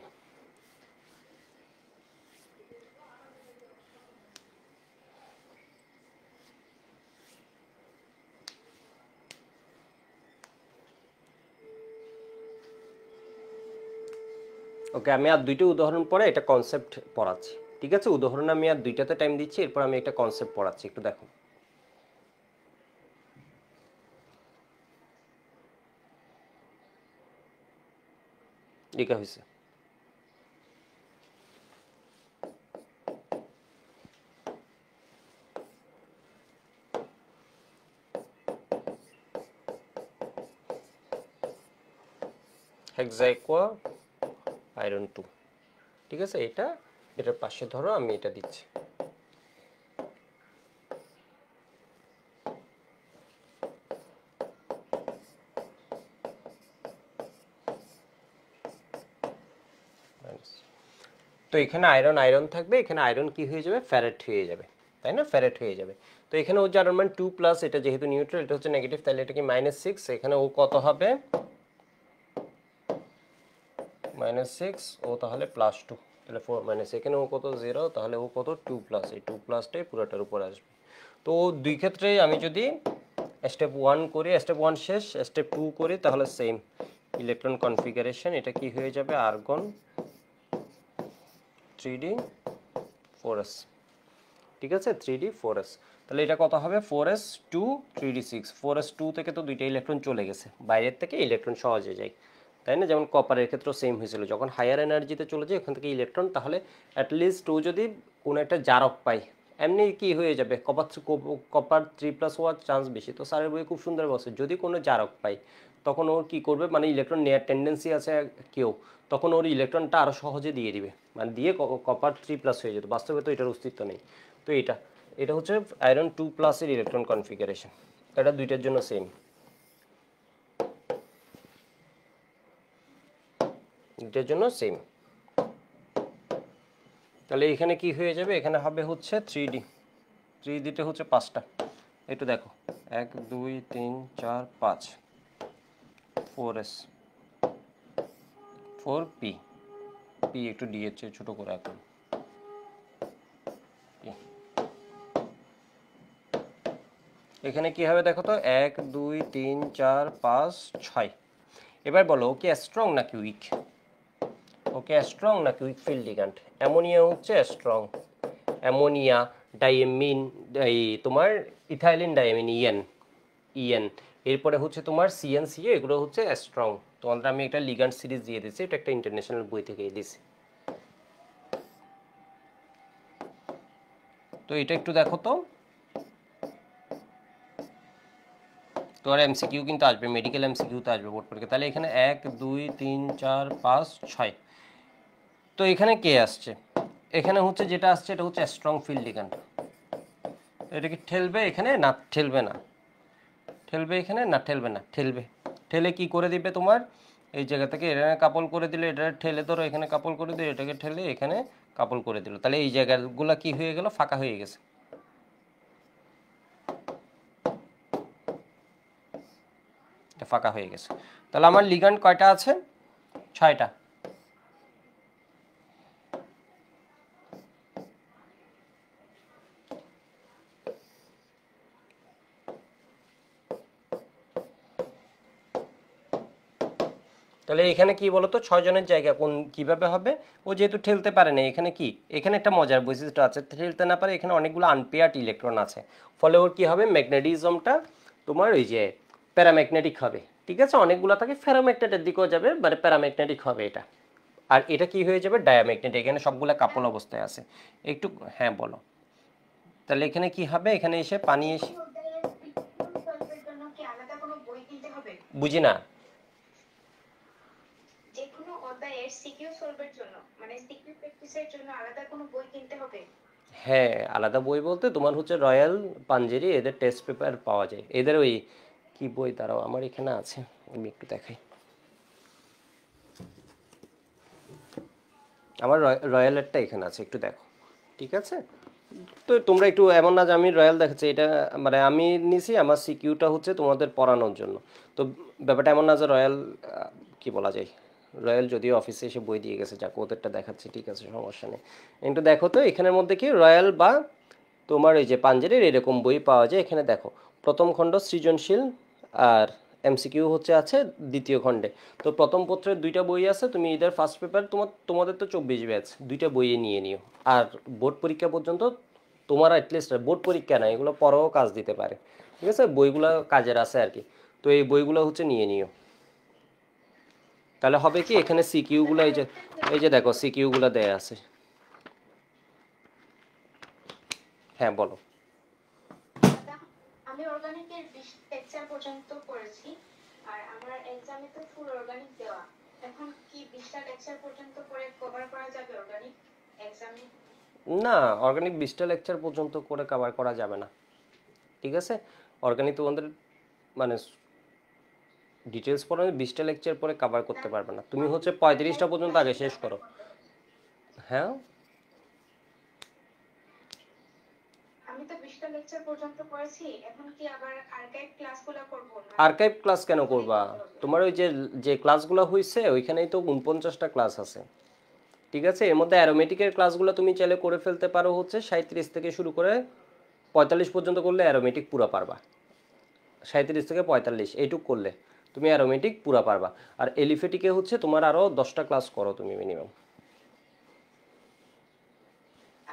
ওকে, আমি আর দুইটা উদাহরণ পরে এটা কনসেপ্ট পড়াচ্ছি। ঠিক আছে, উদাহরণ আমি আর দুইটাতে টাইম দিচ্ছি, এরপর আমি একটা কনসেপ্ট পড়াচ্ছি, একটু দেখো। লেখা হয়েছে। হেক্সাইকোয়া আয়রন 2। ঠিক আছে, এটার পাশে ধরো আমি এটা দিচ্ছি। তো এখানে আয়রন আয়রন থাকবে, এখানে আয়রন কি হয়ে যাবে, ফ্যারেট হয়ে যাবে, তাই না, ফ্যারেট হয়ে যাবে। তো এখানে ও যার মান 2 প্লাস, এটা যেহেতু নিউট্রাল, এটা হচ্ছে নেগেটিভ, তাহলে এটা কি -6, এখানে ও কত হবে, -6, ও তাহলে +2, তাহলে 4 মাইনাস, এখানে ও কত 0, তাহলে ও কত 2 প্লাস, এই 2 প্লাসটাই পুরোটার উপর আসবে। তো দুই ক্ষেত্রেই আমি যদি স্টেপ 1 করি, স্টেপ 1 শেষ, স্টেপ 2 করি, তাহলে সেম ইলেকট্রন কনফিগারেশন, এটা কি হয়ে যাবে, আর্গন 3d4s। ঠিক আছে, 3d4s, তাহলে এটা কত হবে, 4s2 3d6, 4s2 থেকে তো দুইটা ইলেকট্রন চলে গেছে, বাইরের থেকে ইলেকট্রন সহজে যায়, তাই না, যেমন কপারের ক্ষেত্রেও সেম হয়েছিল, যখন হায়ার এনার্জিতে চলে যায় ওখান থেকে ইলেকট্রন, তাহলে অ্যাটলিস্ট ও যদি কোনো একটা জারক পাই, এমনি কি হয়ে যাবে, কপার 3+ হওয়ার চান্স বেশি। তো স্যারের বই খুব সুন্দর বলছে, যদি কোনো জারক পাই তখন ওর কি করবে, মানে ইলেকট্রন নেওয়ার টেন্ডেন্সি আছে কেউ, তখন ওর ইলেকট্রনটা আরও সহজে দিয়ে দিবে, মানে দিয়ে কপার 3+ হয়ে যেত, বাস্তবে তো এটার অস্তিত্ব নেই। তো এটা হচ্ছে আয়রন 2+ এর ইলেকট্রন কনফিগারেশন, এটা দুইটার জন্য সেম, দুইটার জন্য সেম। তাহলে এখানে কি হয়ে যাবে, এখানে হবে হচ্ছে 3D তে হচ্ছে 5টা, একটু দেখো, 1 2 3 4 5, 4s 4p, p একটু ডি এর চেয়ে ছোট করে আঁকলাম। এখানে কি হবে দেখো তো, 1 2 3 4 5 6। এবার বলো ওকে স্ট্রং নাকি উইক, ওকে স্ট্রং নাকি উইক ফিল্ড লিগ্যান্ড। অ্যামোনিয়া হচ্ছে স্ট্রং, অ্যামোনিয়া, ডাইএমিন, এই তোমার ইথাইলিন ডাইএমিন, ইএন, এরপরে হচ্ছে তোমার সিএনসিএ, এগুলো হচ্ছে স্ট্রং। তোমাদের আমি একটা লিগ্যান্ড সিরিজ দিয়ে দিচ্ছি, এটা একটা ইন্টারন্যাশনাল বই থেকে দিয়েছি। তো এটা একটু দেখো তো, তোমার এমসিকিউ কিন্তু আসবে, মেডিকেল এমসিকিউ তো আসবে বোর্ড পরীক্ষা। তাহলে এখানে 1 2 3 4 5 6, তো এখানে কে আসছে, এখানে হচ্ছে যেটা আসছে এটা হচ্ছে স্ট্রং ফিল্ড লিগ্যান্ড। এটা কি ঠেলবে এখানে, না ঠেলবে না, ঠেলবে এখানে, না ঠেলবে না, ঠেলবে, ঠেলে কি করে দিবে তোমার, এই জায়গা থেকে এটা কাপল করে দিলে, এটা ঠেলে ধরো এখানে কাপল করে দিলে, এটাকে ঠেলে এখানে কাপল করে দিল, তাহলে এই জায়গাগুলো কি হয়ে গেল, ফাঁকা হয়ে গেছে, ফাঁকা হয়ে গেছে। তাহলে আমার লিগ্যান্ড কয়টা আছে, 6টা। তাহলে এখানে কি বলতো, 6 জনের জায়গা কোন কিভাবে হবে, ও যেহেতু ঠেলতে পারে না, এখানে কি, এখানে একটা মজার বৈশিষ্ট্য আছে, ঠেলতে না পারে, এখানে অনেকগুলো আনপেয়ার্ড ইলেকট্রন আছে, ফলে ওর কি হবে, ম্যাগনেটিজমটা তোমার ওই যে প্যারাম্যাগনেটিক হবে। ঠিক আছে, অনেকগুলো থাকে ফেরোম্যাগনেটের দিকেও যাবে, মানে প্যারাম্যাগনেটিক হবে এটা, আর এটা কি হয়ে যাবে, ডায়াম্যাগনেটিক, এখানে সবগুলা কাপল অবস্থায় আছে একটু। হ্যাঁ বলো, তাহলে এখানে কি হবে, এখানে এসে পানি এসে, বুঝি না, যেকোনো অধ্যায়ের সিকিউ সলভের জন্য মানে সিকিউ প্র্যাকটিসের জন্য আলাদা কোনো বই কিনতে হবে? হ্যাঁ আলাদা বই বলতে তোমার হচ্ছে রয়্যাল পাঞ্জেরি, এদের টেস্ট পেপার পাওয়া যায়, এদের ওই কি বই, দাঁড়াও আমার এখানে আছে, আমি একটু দেখাই, আমার রয়্যালেরটা এখানে আছে, একটু দেখো। ঠিক আছে, তো তোমরা একটু, এমন না যে আমি রয়্যাল দেখাচ্ছি, এটা মানে আমি নিছি আমার সিকিউটা হচ্ছে তোমাদের পড়ানোর জন্য। তো ব্যাপারটা এমন না যে রয়্যাল, কি বলা যায়, রয়্যাল যদিও অফিসে এসে বই দিয়ে গেছে, যাক ওদেরটা দেখাচ্ছি, ঠিক আছে সমস্যা নেই। কিন্তু দেখো তো এখানের মধ্যে কি রয়্যাল বা তোমার এই যে পাঞ্জেরির এরকম বই পাওয়া যায়, এখানে দেখো প্রথম খণ্ড সৃজনশীল আর এমসিকিউ হচ্ছে আছে দ্বিতীয় খণ্ডে। তো প্রথম পত্রের 2টা বই আছে, তুমি ইদার ফার্স্ট পেপার তোমাদের তো 24 ব্যাচ 2টা বইয়ে নিয়ে নিও। আর বোর্ড পরীক্ষা পর্যন্ত তোমার অ্যাটলিস্ট বোর্ড পরীক্ষা না, এগুলো পরেও কাজ দিতে পারে, ঠিক আছে, বইগুলো কাজের আছে আর কি। তো এই বইগুলো হচ্ছে নিয়ে নিও। তাহলে হবে কি এখানে সিকিউগুলো এই যে দেখো সিকিউগুলো দেয়া আছে। হ্যাঁ বলো। দাদা, আমি অর্গানিকের 20 লেকচার পর্যন্ত পড়েছি, আর আমার এক্সামে তো ফুল অর্গানিক দেওয়া। এখন কি 20টা লেকচার পর্যন্ত পড়ে কভার করা যাবে অর্গানিক এক্সামে? না, অর্গানিক 20টা লেকচার পর্যন্ত করে কভার করা যাবে না, ঠিক আছে। অর্গানিক তোমাদের মানে ডিটেলস পড়ে 20টা লেকচার পরে কভার করতে পারবে না, তুমি হচ্ছে 35টা পর্যন্ত আগে শেষ করো। হ্যাঁ, আমি তো 20টা লেকচার পর্যন্ত পড়েছি, এখন কি আবার আর্কাইভ ক্লাসগুলো করব না? আর্কাইভ ক্লাস কেন করবা? তোমার ওই যে যে ক্লাসগুলো হয়েছে ওইখানেই তো 49টা ক্লাস আছে, ঠিক আছে। এর মধ্যে অ্যারোমেটিকের ক্লাসগুলো তুমি চাইলে করে ফেলতে পারো হচ্ছে 37 থেকে শুরু করে 45 পর্যন্ত করলে অ্যারোমেটিক পুরো পারবা। 37 থেকে 45 এইটুক করলে তুমি অ্যারোমেটিক পুরো পারবা। আর এলিফেটিকে হচ্ছে তোমার আরও 10টা ক্লাস করো তুমি মিনিমাম,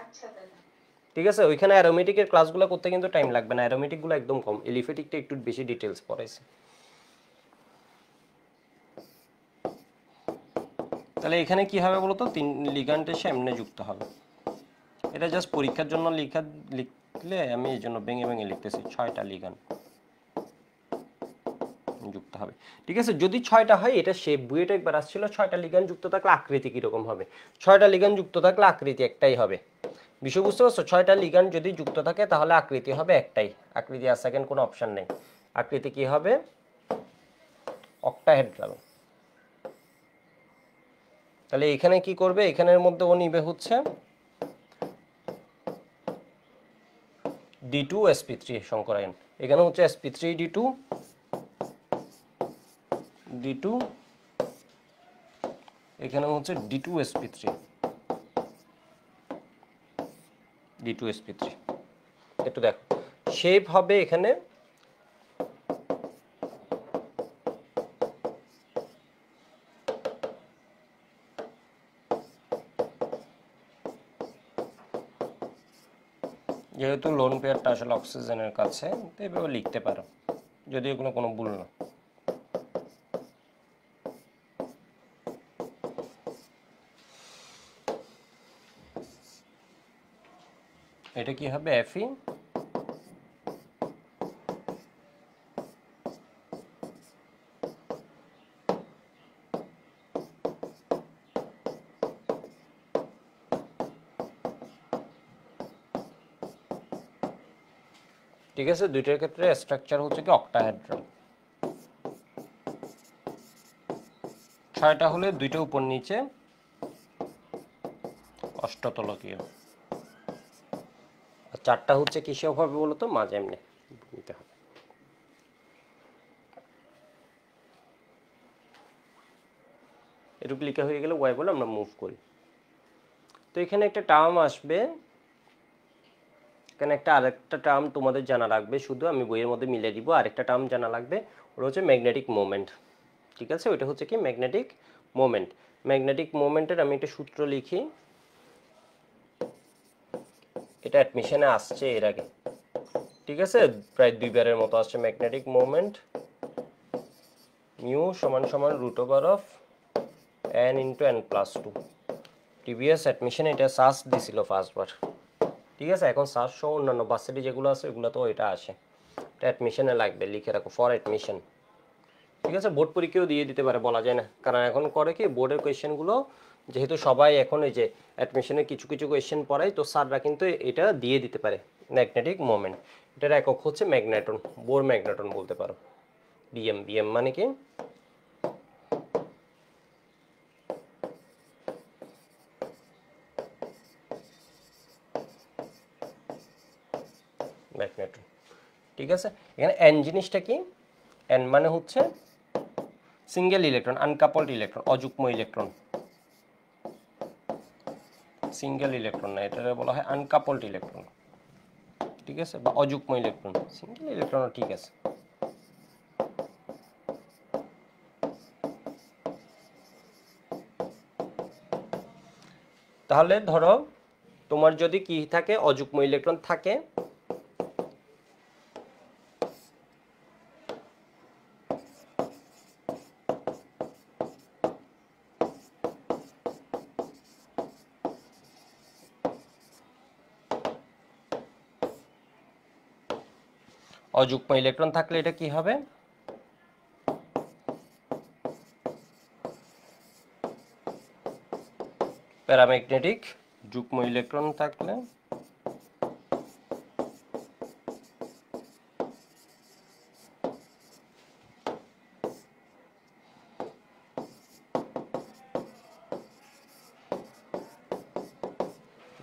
আচ্ছা দাদা। ঠিক আছে। ওইখানে অ্যারোমেটিকের ক্লাসগুলো করতে কিন্তু টাইম লাগবে না, অ্যারোমেটিকগুলো একদম কম, এলিফেটিকটা একটু বেশি ডিটেলস পড়াইছে। তাহলে এখানে কি হবে বলতো, 3 লিগ্যান্ড এসে এমনি যুক্ত হবে। এটা জাস্ট পরীক্ষার জন্য লিখলে আমি এই জন্য ভেঙে ভেঙে লিখতেছি, 6টা লিগ্যান্ড যুক্ত হবে, ঠিক আছে। যদি 6টা হয়, এটা শেপ বুয়েট একবার আসছিল 6টা লিগ্যান্ড যুক্ত থাকলে আকৃতি কিরকম হবে। 6টা লিগ্যান্ড যুক্ত থাকলে আকৃতি একটাই হবে, বিষয় বুঝতে পারছো? 6টা লিগ্যান্ড যদি যুক্ত থাকে তাহলে আকৃতি হবে একটাই, আকৃতি আর সেকেন্ড কোনো অপশন নেই। আকৃতি কি হবে? অক্টাহেড্রাল। তাহলে এখানে কি করবে, এখানের মধ্যে ও নিবে হচ্ছে D2sp3 সংকরায়ন, এখানে হচ্ছে sp3d2 d2, এখানে হচ্ছে D2sp3 D2sp3। একটু দেখো শেপ হবে এখানে যেহেতু লোন পেয়ারটা আসলে অক্সিজেনের কাছে, তো এভাবে লিখতে পারো, যদি এগুলো কোনো ভুল না। এটা কি হবে? Fe ঠিক আছে। দুইটার ক্ষেত্রে স্ট্রাকচার হচ্ছে কি অক্টাহেড্রাল। 6টা হলে 2টা উপর নিচে অষ্টতলকীয়, আর 4টা হচ্ছে কিসে হবে বলো তো? মাঝে এমনি নিতে হবে। এটুকু লিখা হয়ে গেলে ওয়াই বলে আমরা মুভ করি। তো এখানে একটা টার্ম আসবে, এখানে আরেকটা টার্ম তোমাদের জানা লাগবে, শুধু আমি বইয়ের মধ্যে মিলিয়ে দিব। আরেকটা টার্ম জানা লাগবে, ওটা হচ্ছে ম্যাগনেটিক মোমেন্ট, ঠিক আছে। ওইটা হচ্ছে কি ম্যাগনেটিক মোমেন্ট। ম্যাগনেটিক মোমেন্টের আমি একটা সূত্র লিখি, এটা অ্যাডমিশনে আসছে এর আগে, ঠিক আছে, প্রায় 2বারের মতো আসছে। ম্যাগনেটিক মোমেন্ট মিউ সমান সমান √n/n+2। টিভিএস অ্যাডমিশনে এটা সার্চ দিছিল ফার্স্টবার, ঠিক আছে। এখন সার্চ সহ অন্যান্য ভার্সিটি যেগুলো আছে ওগুলো তো এটা আসে, এটা অ্যাডমিশনে লাগবে, লিখে রাখো ফর অ্যাডমিশন, ঠিক আছে। বোর্ড পরীক্ষাও দিয়ে দিতে পারে, বলা যায় না, কারণ এখন করে কি বোর্ডের কোয়েশ্চেনগুলো যেহেতু সবাই এখন এই যে অ্যাডমিশনের কিছু কিছু কোয়েশ্চেন পড়ায়, তো স্যাররা কিন্তু এটা দিয়ে দিতে পারে। ম্যাগনেটিক মোমেন্ট, এটার একক হচ্ছে ম্যাগনেটন, বোর ম্যাগনেটন বলতে পারো। বিএম, বিএম মানে কি ম্যাগনেটন, ঠিক আছে। এখানে এন জিনিসটা কি? এন মানে হচ্ছে সিঙ্গেল ইলেকট্রন, আনকাপলড ইলেকট্রন, অযুগ্ম ইলেকট্রন। সিঙ্গেল ইলেকট্রন না, এটা বলা হয় আনকাপলড ইলেকট্রন, ঠিক আছে, বা অযুগ্ম ইলেকট্রন। সিঙ্গেল ইলেকট্রন ঠিক আছে। তাহলে ধরো তোমার যদি কি থাকে, অযুগ্ম ইলেকট্রন থাকে, অযুগ্ম ইলেকট্রন থাকলে এটা কি হবে, প্যারাম্যাগনেটিক। যুগ্ম ইলেকট্রন থাকলে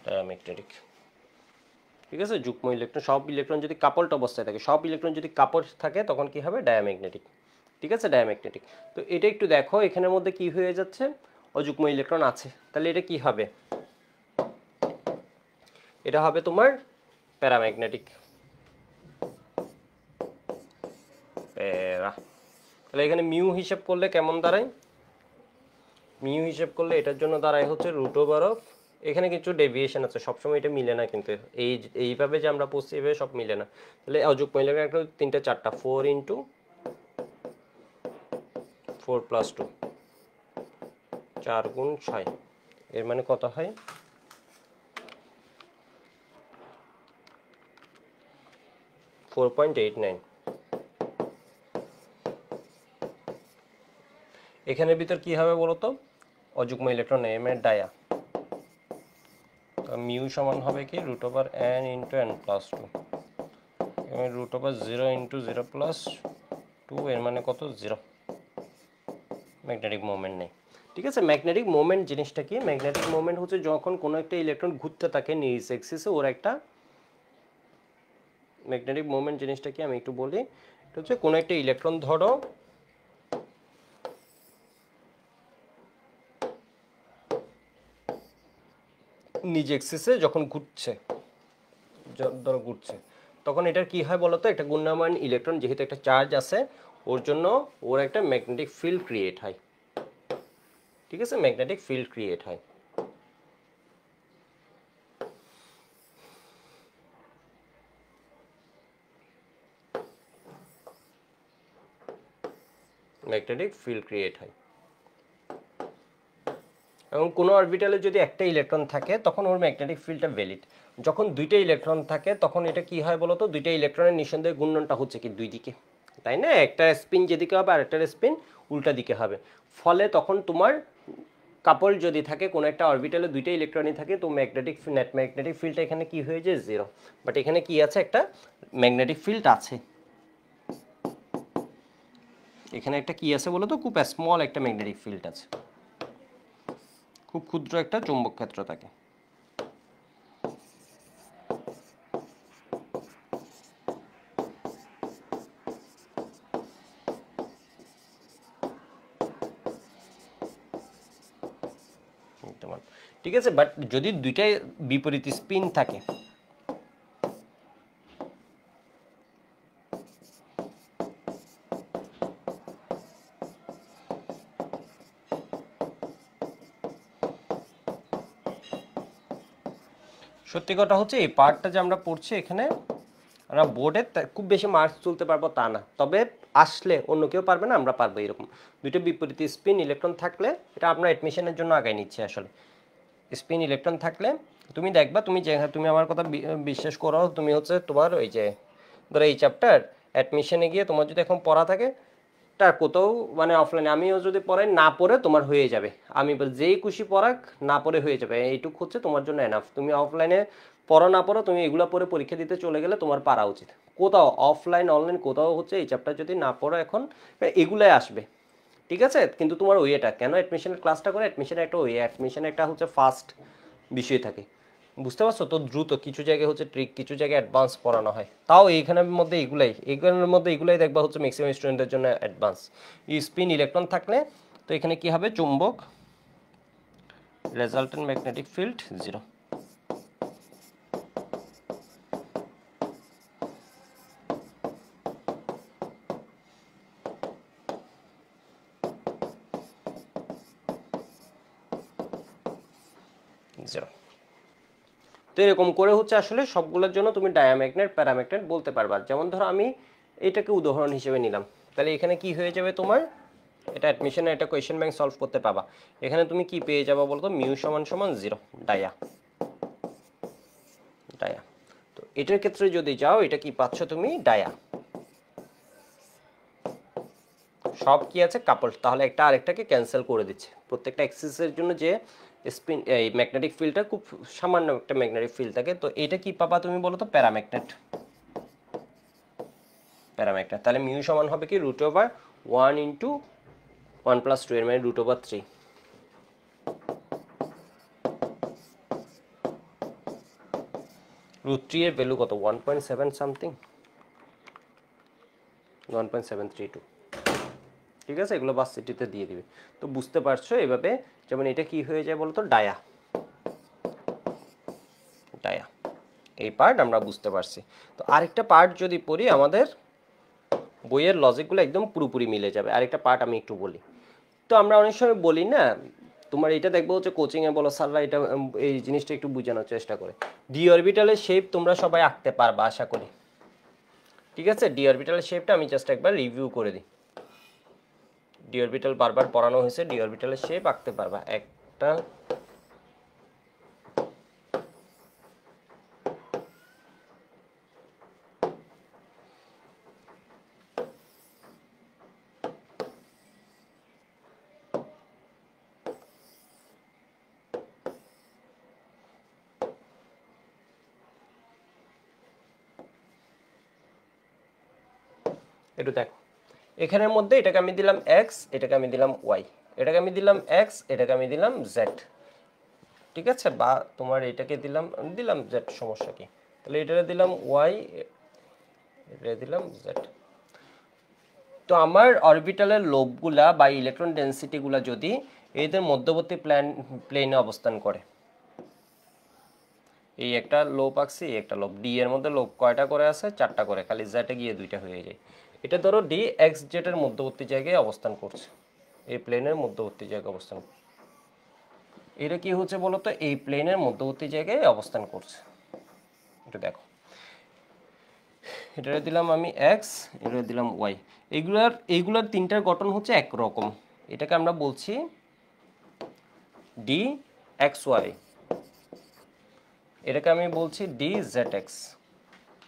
ডায়াম্যাগনেটিক। ঠিক আছে, যুগ্ম ইলেকট্রন, সব ইলেকট্রন যদি কাপলড অবস্থায় থাকে, সব ইলেকট্রন যদি কাপলড থাকে তখন কি হবে, ডায়াম্যাগনেটিক। ঠিক আছে, ডায়াম্যাগনেটিক। তো এটা একটু দেখো, এখানের মধ্যে কি হয়ে যাচ্ছে, অযুগ্ম ইলেকট্রন আছে, তাহলে এটা কি হবে, এটা হবে তোমার প্যারাম্যাগনেটিক। প্যারা, তাহলে এখানে মিউ হিসাব করলে কেমন দাঁড়ায়, মিউ হিসাব করলে এটার জন্য দাঁড়ায় হচ্ছে √, এখানে কিছু ডেভিয়েশন আছে, সবসময় এটা মিলে না কিন্তু, এইভাবে যে আমরা পড়ছি এভাবে সব মিলে না। তাহলে অযুগ্ম ইলেকট্রন একটা 3টে 4টা, 4 × 4 + 2, 4 × 6, এর মানে কত হয়, 4.89। এখানের ভিতর কি হবে বলো তো, অযুগ্ম ইলেকট্রন নেই, এর ডায়া, মিউ সমান হবে কি √n × n + 2, এবং √0 × 0 + 2, এর মানে কত, 0, ম্যাগনেটিক মোমেন্ট নেই। ঠিক আছে, ম্যাগনেটিক মোমেন্ট জিনিসটা কি, ম্যাগনেটিক মোমেন্ট হচ্ছে যখন কোনো একটা ইলেকট্রন ঘুরতে থাকে নিজ এক্সিসে, ওর একটা ম্যাগনেটিক মোমেন্ট জিনিসটা কি আমি একটু বলি, এটা হচ্ছে কোনো একটা ইলেকট্রন ধরো নিজ এক্সিসে যখন ঘুরছে, ধরো ঘুরছে, তখন এটার কি হয় বলতো, একটা ঘূর্ণায়মান ইলেকট্রন যেহেতু একটা চার্জ আছে, ওর জন্য ওর একটা ম্যাগনেটিক ফিল্ড ক্রিয়েট হয়। ঠিক আছে, ম্যাগনেটিক ফিল্ড ক্রিয়েট হয়। ম্যাগনেটিক ফিল্ড ক্রিয়েট হয়, এবং কোনো অরবিটালে যদি একটা ইলেকট্রন থাকে তখন ওর ম্যাগনেটিক ফিল্ডটা ভ্যালিড। যখন দুইটা ইলেকট্রন থাকে তখন এটা কি হয় বলতো, দুইটা ইলেকট্রনের নিঃসন্দেহে ঘূর্ণনটা হচ্ছে কি দুই দিকে, তাই না, একটা স্পিন যেদিকে হবে আর একটা স্পিন উল্টা দিকে হবে, ফলে তখন তোমার কাপল যদি থাকে কোনো একটা অরবিটালে দুইটা ইলেকট্রনই থাকে, তো ম্যাগনেটিক নেট ম্যাগনেটিক ফিল্ডটা এখানে কি হয়ে যায়, 0। বাট এখানে কি আছে, একটা ম্যাগনেটিক ফিল্ড আছে, এখানে একটা কি আছে বলো তো, খুব স্মল একটা ম্যাগনেটিক ফিল্ড আছে, খুব ক্ষুদ্র একটা চৌম্বক ক্ষেত্র থাকে। ঠিক আছে, বাট যদি দুইটাই বিপরীত স্পিন থাকে, সত্যি কথা হচ্ছে এই পার্টটা যে আমরা পড়ছি এখানে আমরা বোর্ডে খুব বেশি মার্কস তুলতে পারবো তা না, তবে আসলে অন্য কেউ পারবে না, আমরা পারবো। এরকম দুইটা বিপরীত স্পিন ইলেকট্রন থাকলে, এটা আমরা অ্যাডমিশনের জন্য আগায় নিচ্ছি আসলে, স্পিন ইলেকট্রন থাকলে তুমি দেখবা, তুমি যে তুমি আমার কথা বিশ্বাস করো, তুমি হচ্ছে তোমার ওই যে ধরো এই চ্যাপ্টার অ্যাডমিশনে গিয়ে তোমার যদি এখন পড়া থাকে, তা কোথাও মানে অফলাইনে আমিও যদি পড়াই, না পড়ে তোমার হয়ে যাবে, আমি যেই খুশি পড়াক না পড়ে হয়ে যাবে, এইটুকু হচ্ছে তোমার জন্য এনাফ। তুমি অফলাইনে পড়ো না পড়ো, তুমি এগুলো পড়ে পরীক্ষা দিতে চলে গেলে তোমার পারা উচিত। কোথাও অফলাইন অনলাইন কোথাও হচ্ছে এই চ্যাপ্টার যদি না পড়ো এখন, এগুলাই আসবে। ঠিক আছে, কিন্তু তোমার ওয়েটা কেন অ্যাডমিশনের ক্লাসটা করে, অ্যাডমিশনের একটা ওয়ে, অ্যাডমিশনের একটা হচ্ছে ফার্স্ট বিষয় থাকে, বুঝতে পারছো তো, দ্রুত কিছু জায়গায় হচ্ছে ট্রিক, কিছু জায়গায় অ্যাডভান্স পড়ানো হয়, তাও এইখানের মধ্যে এইগুলোর মধ্যে এগুলাই দেখবা হচ্ছে ম্যাক্সিমাম স্টুডেন্টের জন্য অ্যাডভান্স। স্পিন ইলেকট্রন থাকলে তো এখানে কি হবে, চুম্বক, রেজাল্টেন্ট ম্যাগনেটিক ফিল্ড 0। 0। তো এরকম করে হচ্ছে আসলে সবগুলোর জন্য তুমি ডায়াম্যাগনেট প্যারাম্যাগনেট বলতে পারবা। যেমন ধরো আমি এটাকে উদাহরণ হিসেবে নিলাম, তাহলে এখানে কি হয়ে যাবে তোমার, এটা অ্যাডমিশনে একটা কোয়েশ্চেন ব্যাংক সলভ করতে পাবা। এখানে তুমি কি পেয়ে যাবা বলতো, মিউ সমান সমান 0 ডায়া। ডায়া, তো এটার ক্ষেত্রে যদি যাও এটা কি পাচ্ছ তুমি, ডায়া। সব কি আছে, কাপল, তাহলে একটা আরেকটাকে ক্যান্সেল করে দিচ্ছে। প্রত্যেকটা অ্যাক্সিসের জন্য যে স্পিন এই ম্যাগনেটিক ফিল্ডটা খুব সামান্য একটা ম্যাগনেটিক ফিল্ড থাকে, তো এটা কি পাবা তুমি বলো তো, প্যারাম্যাগনেট। প্যারাম্যাগনেট, তাহলে মিউ সমান হবে কি √1 ইন্টু 1 + 2 এর মানে √3। √3 এর ভ্যালু কত, 1.7 সামথিং, 1.732। ঠিক আছে, এগুলো ভার্সিটিতে দিয়ে দিবে। তো বুঝতে পারছো এভাবে, যেমন এটা কি হয়ে যায় বলতো, ডায়া। ডায়া, এই পার্ট আমরা বুঝতে পারছি। তো আরেকটা পার্ট যদি পড়ি, আমাদের বইয়ের লজিকগুলো একদম পুরোপুরি মিলে যাবে। আরেকটা পার্ট আমি একটু বলি। তো আমরা অনেক সময় বলি না, তোমার এটা দেখবো হচ্ছে কোচিংয়ে বলো স্যাররা এটা এই জিনিসটা একটু বোঝানোর চেষ্টা করে। ডি অরবিটালের শেপ তোমরা সবাই আঁকতে পারবা আশা করি। ঠিক আছে, ডি অরবিটালের শেপটা আমি জাস্ট একবার রিভিউ করে দিই। ডি অরবিটাল বারবার পড়ানো হয়েছে, ডি অরবিটালের শেপ আঁকতে পারবা একটা। একটু দেখো, এখানের মধ্যে এটাকে আমি দিলাম এক্স, এটাকে আমি দিলাম ওয়াই, এটাকে আমি দিলাম এক্স, এটাকে আমি দিলাম জেড। ঠিক আছে, বা তোমার এটাকে দিলাম দিলাম জেড, সমস্যা কি, তাহলে এটাকে দিলাম ওয়াই, এটাকে দিলাম জেড। তো আমার অরবিটালের লোবগুলা বা ইলেকট্রন ডেনসিটিগুলা যদি এদের মধ্যবর্তী প্লেনে অবস্থান করে, এই একটা লোব আঁকছি, এই একটা লোব, ডি এর মধ্যে লোব কয়টা করে আছে, 4টা করে, খালি জেটে গিয়ে 2টা হয়ে যায়। এটা ধরো ডি এক্স জেটের মধ্যবর্তী জায়গায় অবস্থান করছে, এই প্লেনের মধ্যবর্তী জায়গায় অবস্থান। এটা কি হচ্ছে বলতো, এই প্লেনের মধ্যবর্তী জায়গায় অবস্থান করছে। এটা দেখো, এটা দিলাম আমি এক্স, এটা দিলাম ওয়াই। এইগুলার তিনটার গঠন হচ্ছে একরকম। এটাকে আমরা বলছি ডি এক্স ওয়াই, এটাকে আমি বলছি ডি জেড এক্স।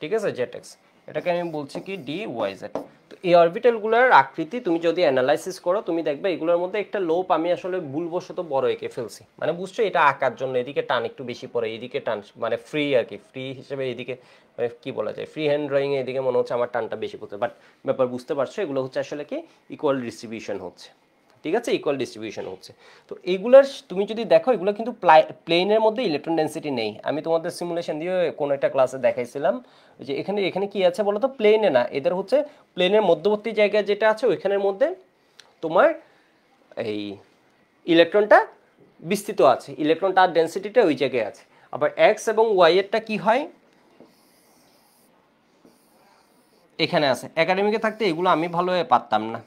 ঠিক আছে, জেড এক্স, এটাকে আমি বলছি কি ডি ওয়াই জেড। তো এই অরবিটালগুলোর আকৃতি তুমি যদি অ্যানালাইসিস করো, তুমি দেখবে এগুলোর মধ্যে একটা লোপ আমি আসলে ভুলবশত বড় এঁকে ফেলছি। মানে বুঝছো, এটা আঁকার জন্য এদিকে টান একটু বেশি পড়ে, এদিকে টান মানে ফ্রি আর কি, ফ্রি হিসেবে এদিকে মানে কি বলা যায়, ফ্রি হ্যান্ড ড্রয়িং এ এদিকে মনে হচ্ছে আমার টানটা বেশি পড়ছে, বাট ব্যাপার বুঝতে পারছো, এগুলো হচ্ছে আসলে কি ইকুয়াল ডিস্ট্রিবিউশন হচ্ছে। ঠিক আছে, ইকুয়াল ডিস্ট্রিবিউশন হচ্ছে। তো এইগুলার তুমি যদি দেখো, এগুলো কিন্তু প্লেনের মধ্যে ইলেকট্রন ডেন্সিটি নেই। আমি তোমাদের সিমুলেশন দিয়ে কোনো একটা ক্লাসে দেখাইছিলাম যে এখানে এখানে কি আছে বলো তো, প্লেনে না, এদের হচ্ছে প্লেনের মধ্যবর্তী জায়গায় যেটা আছে ওইখানের মধ্যে তোমার এই ইলেকট্রনটা বিস্তৃত আছে, ইলেকট্রনটা আর ডেন্সিটিটা ওই জায়গায় আছে। আবার এক্স এবং ওয়াই এরটা কি হয়, এখানে আছে। একাডেমিকে থাকতে এগুলো আমি ভালোভাবে পারতাম না,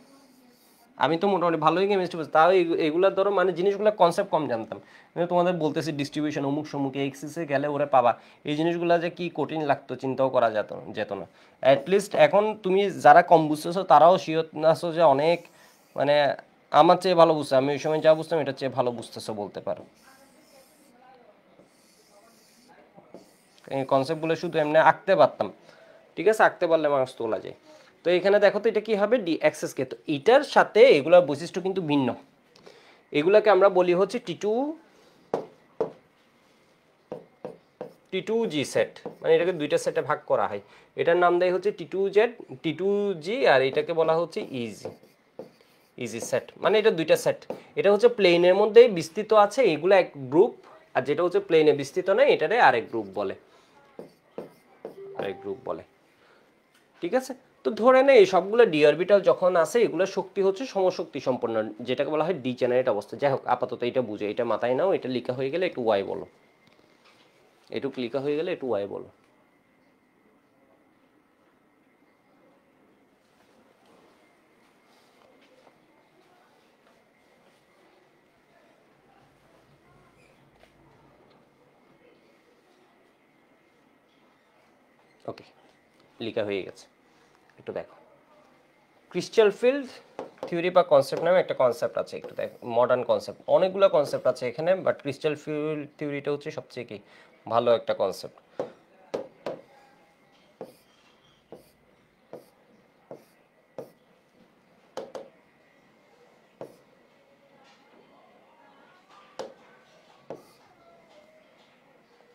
আমি তো মোটামুটি ভালোই কেমিস্ট্রি বুঝতাম, তাও এগুলোর ধরো মানে জিনিসগুলো কনসেপ্ট কম জানতাম। কিন্তু তোমাদের বলতেছি ডিস্ট্রিবিউশন অমুক সমুকে এক্সিসে গেলে ওরে পাবা, এই জিনিসগুলো যে কি কঠিন লাগতো চিন্তাও করা যেত না। অ্যাটলিস্ট এখন তুমি যারা কম বুঝতেছো তারাও শিওর আছো যে অনেক মানে আমার চেয়ে ভালো বুঝছো, আমি ওই সময় যা বুঝতাম এটার চেয়ে ভালো বুঝতেছো বলতে পারো। এই কনসেপ্টগুলো শুধু এমনি আঁকতে পারতাম। ঠিক আছে, আঁকতে পারলে মার্কস তোলা যায়। তো এখানে দেখো তো এটা কি হবে, ডি এক্সএস কে, তো এটার সাথে এগুলোর বৈশিষ্ট্য কিন্তু ভিন্ন। এগুলাকে আমরা বলি হচ্ছে টি টু জি সেট, মানে এটাকে দুইটা সেটে ভাগ করা হয়। এটার নাম দেয় হচ্ছে টি টু জি, আর এটাকে বলা হচ্ছে ইজি সেট, মানে এটা দুইটা সেট। এটা হচ্ছে প্লেনের মধ্যে বিস্তৃত আছে, এগুলো এক গ্রুপ, আর যেটা হচ্ছে প্লেনে বিস্তৃত নয় এটারে আরেক গ্রুপ বলে, ঠিক আছে। তো ধরে নে এই সবগুলো ডি অরবিটাল যখন আসে, এগুলো শক্তি হচ্ছে সমশক্তি সম্পন্ন, যেটাকে বলা হয় ডিজেনারেট অবস্থা। যাই হোক, আপাতত এটা বুঝে, এটা মাথায় নাও, এটা লেখা হয়ে গেলে একটু ওয়াই বলো, এটুক লেখা হয়ে গেলে একটু ওয়াই বলো। ওকে, লেখা হয়ে গেছে। একটু দেখো, ক্রিস্টাল ফিল্ড থিওরি বা কনসেপ্ট নামে একটা কনসেপ্ট আছে, একটু দেখো, মডার্ন কনসেপ্ট, অনেকগুলো কনসেপ্ট আছে এখানে, বাট ক্রিস্টাল ফিল্ড থিওরিটা হচ্ছে সবচেয়ে কি ভালো একটা কনসেপ্ট।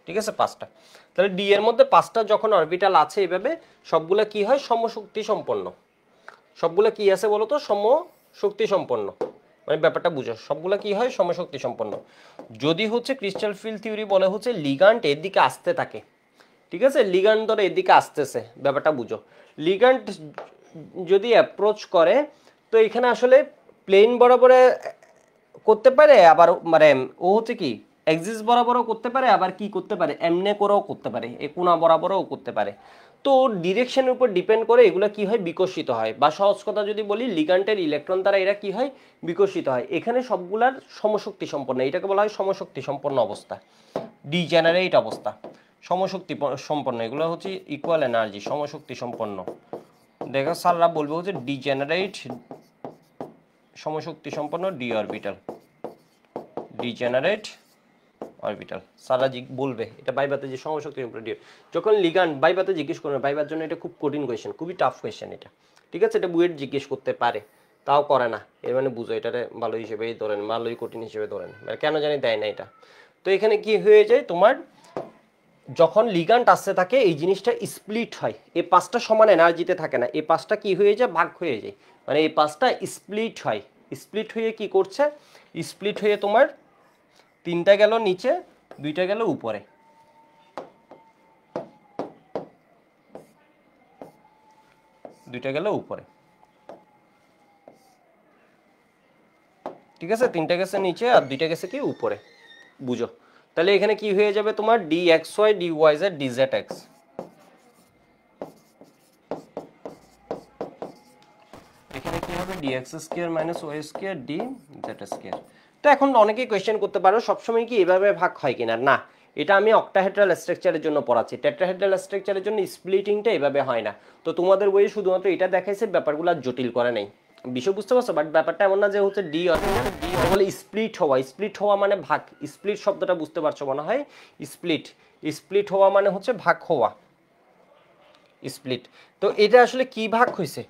ঠিক আছে, পাঁচটা। তাহলে ডি এর মধ্যে পাঁচটা যখন অরবিটাল আছে এইভাবে, সবগুলা কি হয়, সমশক্তি সম্পন্ন। সবগুলা কি আছে বলো তো, সমশক্তি সম্পন্ন। মানে ব্যাপারটা বুঝো, সবগুলা কি হয়, সমশক্তি সম্পন্ন। যদি হচ্ছে ক্রিস্টাল ফিল্ড থিওরি বলে হচ্ছে লিগ্যান্ড এর দিকে আসতে থাকে, ঠিক আছে, লিগ্যান্ড ধরে এদিকে আসতেছে, ব্যাপারটা বুঝো। লিগ্যান্ড যদি অ্যাপ্রোচ করে, তো এখানে আসলে প্লেন বরাবরে করতে পারে, আবার মানে ও হচ্ছে কি এক্সিস বরাবরও করতে পারে, আবার কি করতে পারে, এমনে করেও করতে পারে, এ কোনা বরাবরও করতে পারে। তো ডিরেকশনের উপর ডিপেন্ড করে এগুলো কি হয়, বিকশিত হয়। বা সহজ কথা যদি বলি, লিগ্যান্ডের ইলেকট্রন দ্বারা এরা কি হয়, বিকশিত হয়। এখানে সবগুলার সমশক্তি সম্পন্ন, এটাকে বলা হয় সমশক্তি সম্পন্ন অবস্থা, ডিজেনারেট অবস্থা। সমশক্তি সম্পন্ন, এগুলো হচ্ছে ইকুয়াল এনার্জি, সমশক্তি সম্পন্ন। দেখো স্যাররা বলবে হচ্ছে ডিজেনারেট সমশক্তি সম্পন্ন ডি অরবিটাল, ডিজেনারেট অরবিটাল। স্যাররা বলবে এটা বাইবাতে যে সমশক্তি সম্পন্ন ডি। যখন লিগ্যান্ড বাইবাতে জিজ্ঞেস করবে, বাইবার জন্য এটা খুব কঠিন কোয়েশ্চেন, খুবই টাফ কোয়েশ্চেন এটা, ঠিক আছে। এটা বুয়েট জিজ্ঞেস করতে পারে, তাও করে না, এর মানে বুঝো এটারে ভালো হিসেবেই ধরেন, ভালোই কঠিন হিসেবে ধরেন, মানে কেন জানি দেয় না এটা। তো এখানে কি হয়ে যায় তোমার, যখন লিগ্যান্ড আসতে থাকে এই জিনিসটা স্প্লিট হয়, এই পাঁচটা সমান এনার্জিতে থাকে না, এই পাঁচটা কি হয়ে যায়, ভাগ হয়ে যায়, মানে এই পাঁচটা স্প্লিট হয়। স্প্লিট হয়ে কি করছে, স্প্লিট হয়ে তোমার তিনটা গেল নিচে, দুইটা গেল উপরে, দুইটা গেল উপরে, ঠিক আছে, তিনটা গেছে নিচে আর দুইটা গেছে কি উপরে, বুঝো। তাহলে এখানে কি হয়ে যাবে তোমার, D X Y D Y Z D Z X. এখানে কি হবে, D X square minus Y square D Z square. তো এখন অনেকেই কোয়েশ্চেন করতে পারো সবসময় কি এভাবে ভাগ হয় কিনা, না, এটা আমি অক্টাহেড্রাল স্ট্রাকচারের জন্য পড়াচ্ছি, টেট্রাহেড্রাল স্ট্রাকচারের জন্য স্প্লিটিংটা এভাবে হয় না। তো তোমাদের বইয়ে শুধুমাত্র এটা দেখাইছে, ব্যাপারগুলো জটিল করে নাই, বিষয় বুঝতে পারছো। বাট ব্যাপারটা এমন না যে হচ্ছে ডি বলে স্প্লিট হওয়া, স্প্লিট হওয়া মানে ভাগ, স্প্লিট শব্দটা বুঝতে পারছো মনে হয়, স্প্লিট, স্প্লিট হওয়া মানে হচ্ছে ভাগ হওয়া, স্প্লিট। তো এটা আসলে কি ভাগ হয়েছে,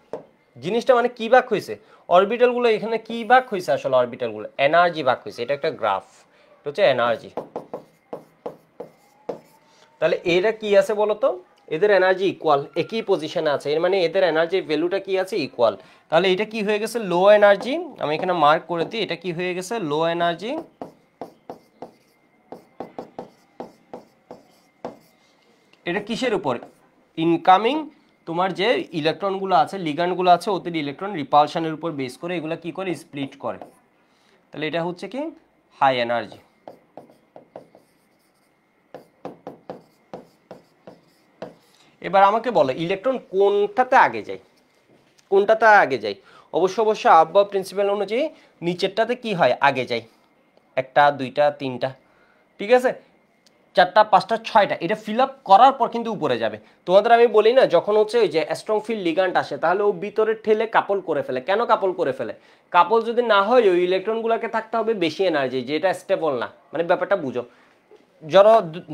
জিনিসটা মানে কি ভাগ হয়েছে, অরবিটালগুলো এখানে কি ভাগ হয়েছে, আসলে অরবিটালগুলো এনার্জি ভাগ হয়েছে, এটা একটা গ্রাফ, এটা হচ্ছে এনার্জি। তাহলে এরা কি আছে বলতো, এদের এনার্জি ইকুয়াল, একই পজিশনে আছে, এর মানে এদের এনার্জির ভ্যালুটা কি আছে, ইকুয়াল। তাহলে এটা কি হয়ে গেছে, লো এনার্জি, আমি এখানে মার্ক করে দিই, এটা কি হয়ে গেছে, লো এনার্জি। এটা কিসের উপর, ইনকামিং তোমার যে ইলেকট্রনগুলো আছে, লিগ্যান্ডগুলো আছে, ওদের ইলেকট্রন রিপালশনের উপর বেস করে এগুলো কি করে, স্প্লিট করে। তাহলে এটা হচ্ছে কি হাই এনার্জি। এবার আমাকে বলো ইলেকট্রন কোনটাতে আগে যায়, কোনটাতে আগে যায়, অবশ্যই আবহাওয়া প্রিন্সিপাল অনুযায়ী নিচেরটাতে কি হয়, আগে যায়, একটা দুইটা তিনটা, ঠিক আছে, চারটা পাঁচটা ছয়টা, এটা ফিল আপ করার পর কিন্তু উপরে যাবে। তোমাদের আমি বলি না, যখন হচ্ছে ওই যে স্ট্রং ফিল্ড লিগ্যান্ড আসে, তাহলে ও ভিতরে ঠেলে কাপল করে ফেলে। কেন কাপল করে ফেলে, কাপল যদি না হয় ওই ইলেকট্রনগুলোকে থাকতে হবে বেশি এনার্জি, যেটা স্টেবল না, মানে ব্যাপারটা বুঝো।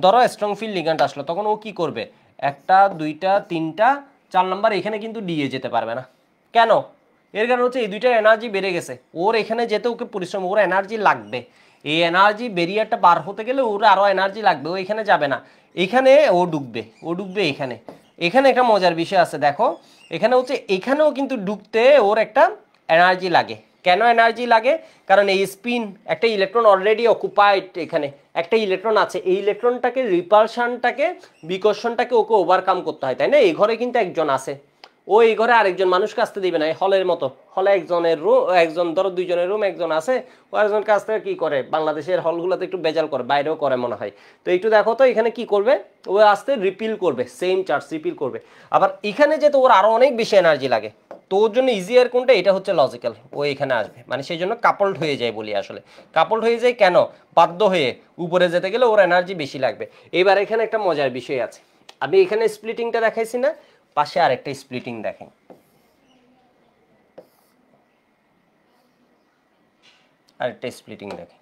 ধরো স্ট্রং ফিল্ড লিগ্যান্ড আসলো, তখন ও কি করবে, একটা দুইটা তিনটা চার নাম্বার এখানে কিন্তু দিয়ে যেতে পারবে না। কেন, এর কারণ হচ্ছে এই দুইটার এনার্জি বেড়ে গেছে, ওর এখানে যেতে ওকে পরিশ্রম, ওর এনার্জি লাগবে, এই এনার্জি ব্যারিয়ারটা পার হতে গেলে ওর আরো এনার্জি লাগবে, ও এখানে যাবে না, এখানে ও ডুববে এখানে। এখানে একটা মজার বিষয় আছে দেখো, এখানে হচ্ছে এখানেও কিন্তু ডুবতে ওর একটা এনার্জি লাগে। কেন এনার্জি লাগে, কারণ এই স্পিন, একটা ইলেকট্রন অলরেডি অকুপাইড, এখানে একটা ইলেকট্রন আছে, এই ইলেকট্রনটাকে রিপালশনটাকে, বিকর্ষণটাকে ওকে ওভারকাম করতে হয়, তাই না। এই ঘরে কিন্তু একজন আছে, ও এই ঘরে আরেকজন মানুষকে আসতে দিবে না, হলের মতো, হলে একজনের রুম, একজন ধরো দুইজনের রুম, একজন আছে, ও একজনকে আসতে কি করে, বাংলাদেশের হলগুলোতে একটু বেজাল করে, বাইরেও করে মনে হয়। তো একটু দেখো তো এখানে কি করবে, ও আসতে রিপিল করবে, সেম চার্জ রিপিল করবে। আবার এখানে যেতে ওর আরো অনেক বেশি এনার্জি লাগে, তো ওর জন্য ইজিয়ার কোনটা, এটা হচ্ছে লজিক্যাল, ও এখানে আসবে, মানে সেই জন্য কাপলড হয়ে যায় বলি, আসলে কাপলড হয়ে যায় কেন, বাধ্য হয়ে উপরে যেতে গেলে ওর এনার্জি বেশি লাগবে। এবার এখানে একটা মজার বিষয় আছে, আমি এখানে স্প্লিটিংটা দেখাইছি না, পাশে আরেকটা স্প্লিটিং দেখেন। আরেকটা স্প্লিটিং দেখেন।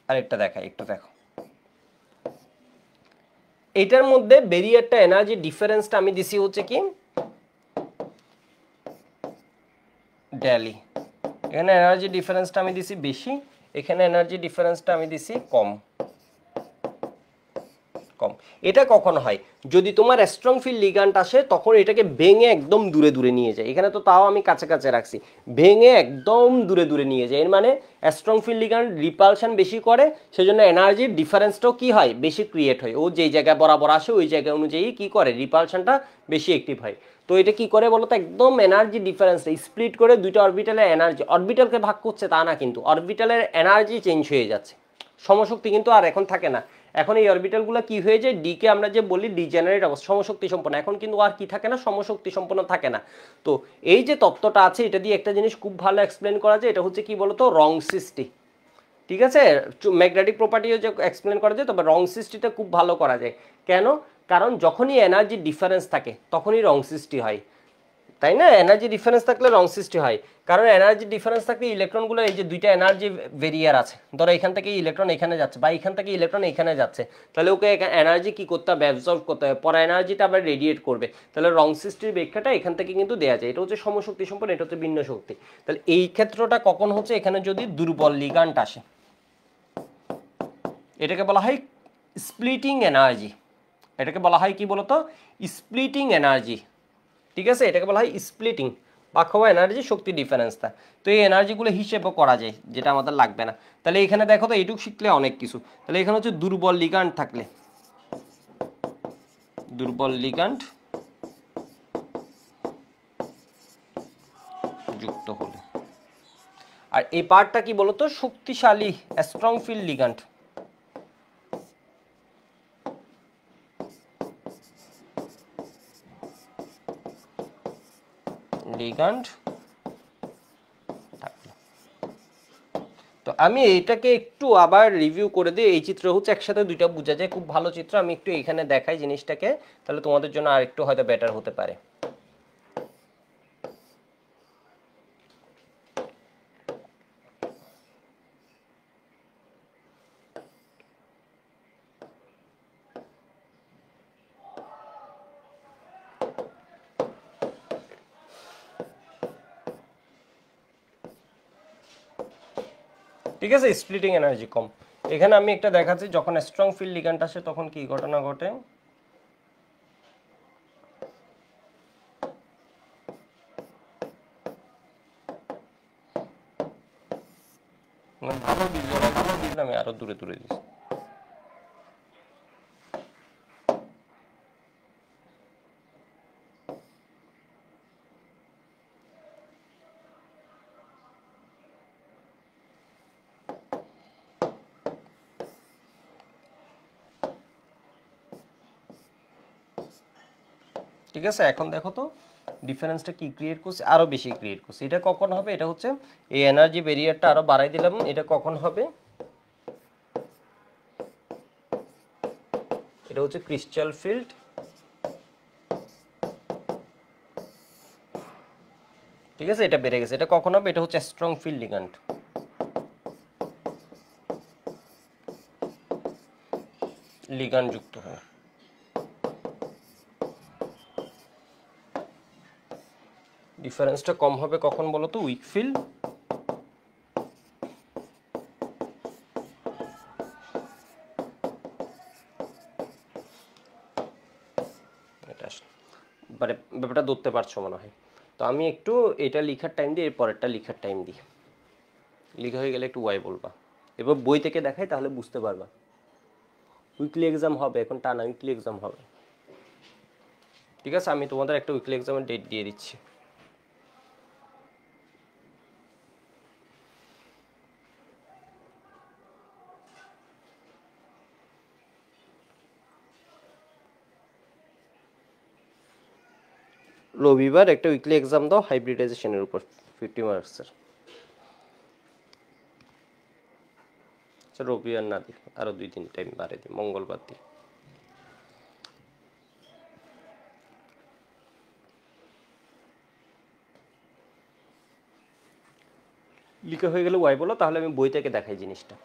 আরেকটা দেখাই, একটু দেখো। এটার মধ্যে ব্যারিয়ারটা এনার্জি ডিফারেন্সটা আমি দিছি হচ্ছে কি ডেলি, এখানে এনার্জি ডিফারেন্সটা আমি দিছি বেশি, এখানে এনার্জি ডিফারেন্সটা আমি দিছি কম। কম এটা কখন হয়, যদি তোমার স্ট্রং ফিল্ড লিগ্যান্ড আসে তখন এটাকে ভেঙে একদম দূরে দূরে নিয়ে যায়। এখানে তো তাও আমি কাছে কাছে রাখছি, ভেঙে একদম দূরে দূরে নিয়ে যায়। এর মানে স্ট্রং ফিল্ড লিগ্যান্ড রিপালশন বেশি করে, সেজন্য এনার্জির ডিফারেন্সটাও কি হয়, বেশি ক্রিয়েট হয়। ও যেই জায়গায় বরাবর আসে ওই জায়গা অনুযায়ী কি করে, রিপালশনটা বেশি অ্যাক্টিভ হয়। তো এটা কি করে বলতো, একদম এনার্জি ডিফারেন্স স্প্লিট করে দুইটা অরবিটালের এনার্জি, অরবিটালকে ভাগ করছে তা না, কিন্তু অরবিটালের এনার্জি চেঞ্জ হয়ে যাচ্ছে। সমশক্তি কিন্তু আর এখন থাকে না। এখন এই অরবিটালগুলো কি হয়ে যায়, ডি কে আমরা যে বলি ডিজেনারেট অবস্থা, সমশক্তি সম্পন্ন, এখন কিন্তু আর কি থাকে না, সমশক্তি সম্পন্ন থাকে না। তো এই যে তত্ত্বটা আছে, এটা দিয়ে একটা জিনিস খুব ভালো এক্সপ্লেন করা যায়, এটা হচ্ছে কি বলতো, রং সৃষ্টি। ঠিক আছে, ম্যাগনেটিক প্রপার্টিও যে এক্সপ্লেন করা যায়, তবে রং সৃষ্টিটা খুব ভালো করা যায়। কেন? কারণ যখনই এনার্জি ডিফারেন্স থাকে তখনই রং সৃষ্টি হয়, তাই না? এনার্জি ডিফারেন্স থাকলে রং সৃষ্টি হয়। কারণ এনার্জি ডিফারেন্স থাকলে ইলেকট্রনগুলো, এই যে দুইটা এনার্জি ভেরিয়ার আছে, ধরো এখান থেকে ইলেকট্রন এখানে যাচ্ছে বা এখান থেকে ইলেকট্রন এখানে যাচ্ছে, তাহলে ওকে এনার্জি কি করতে হবে, অ্যাবজর্ব করতে হবে, পরে এনার্জিটা আবার রেডিয়েট করবে। তাহলে রং সৃষ্টির ব্যাখ্যাটা এখান থেকে কিন্তু দেওয়া যায়। এটা হচ্ছে সমশক্তি সম্পন্ন, এটা হচ্ছে ভিন্ন শক্তি। তাহলে এই ক্ষেত্রটা কখন হচ্ছে, এখানে যদি দুর্বল লিগ্যান্ড আসে, এটাকে বলা হয় স্প্লিটিং এনার্জি। এটাকে বলা হয় কি বলতো, স্প্লিটিং এনার্জি। ঠিক আছে, এটাকে বলা হয় স্প্লিটিং বা খাওয়া এনার্জি শক্তি ডিফারেন্সটা। তো এই এনার্জিগুলো হিসেবও করা যায়, যেটা আমাদের লাগবে না। তাহলে এখানে দেখো তো, এইটুকু শিখলে অনেক কিছু। তাহলে এখানে হচ্ছে দুর্বল লিগ্যান্ড থাকলে, দুর্বল লিগ্যান্ড যুক্ত হলে, আর এই পার্টটা কি বলতো, শক্তিশালী স্ট্রং ফিল্ড লিগ্যান্ড। লিগ্যান্ড থাকলে, তো আমি এইটাকে একটু আবার রিভিউ করে দিই। এই চিত্র হচ্ছে একসাথে দুইটা বোঝা যায়, খুব ভালো চিত্র। আমি একটু এখানে দেখাই জিনিসটাকে, তাহলে তোমাদের জন্য আর একটু হয়তো বেটার হতে পারে। ঠিক আছে, স্প্লিটিং এনার্জি কম। এখানে আমি একটা দেখাচ্ছি, যখন স্ট্রং ফিল্ড লিগ্যান্ড আসে তখন কি ঘটনা ঘটে। ভালো ভিজুয়াল, আমি আরো দূরে দূরে দিচ্ছি। ঠিক আছে, এখন দেখো তো ডিফারেন্সটা কি ক্রিয়েট করছে, আরো বেশি ক্রিয়েট করছে। এটা কখন হবে, এটা হচ্ছে এই এনার্জি ব্যারিয়ারটা আরো বাড়াই দিলাম, এটা কখন হবে, এটা হচ্ছে ক্রিস্টাল ফিল্ড। ঠিক আছে, এটা বেড়ে গেছে, এটা কখন হবে, এটা হচ্ছে স্ট্রং ফিল্ড লিগ্যান্ড। লিগ্যান্ড যুক্ত হয়। ডিফারেন্সটা কম হবে কখন বলো তো, উইক ফিল্ড। এটা মানে ব্যাপারটা ধরতে পারছো মনে হয়। তো আমি একটু এটা লিখার টাইম দিই, এর পরেরটা লিখার টাইম দিই। লিখা হয়ে গেলে একটু ওয়াই বলবা, এবার বই থেকে দেখাই তাহলে বুঝতে পারবা। উইকলি এক্সাম হবে, এখন টানা উইকলি এক্সাম হবে। ঠিক আছে, আমি তোমাদের একটা উইকলি এক্সামের ডেট দিয়ে দিচ্ছি। রবিবার একটা উইকলি এক্সাম দাও হাইব্রিডাইজেশনের উপর 50 মার্কসের। আচ্ছা রবিবার না দিই, আরো 2-3 টাইম বাড়ে দিই, মঙ্গলবার দিই। লিখে হয়ে গেলে ওয়াই বলো, তাহলে আমি বই থেকে দেখাই জিনিসটা।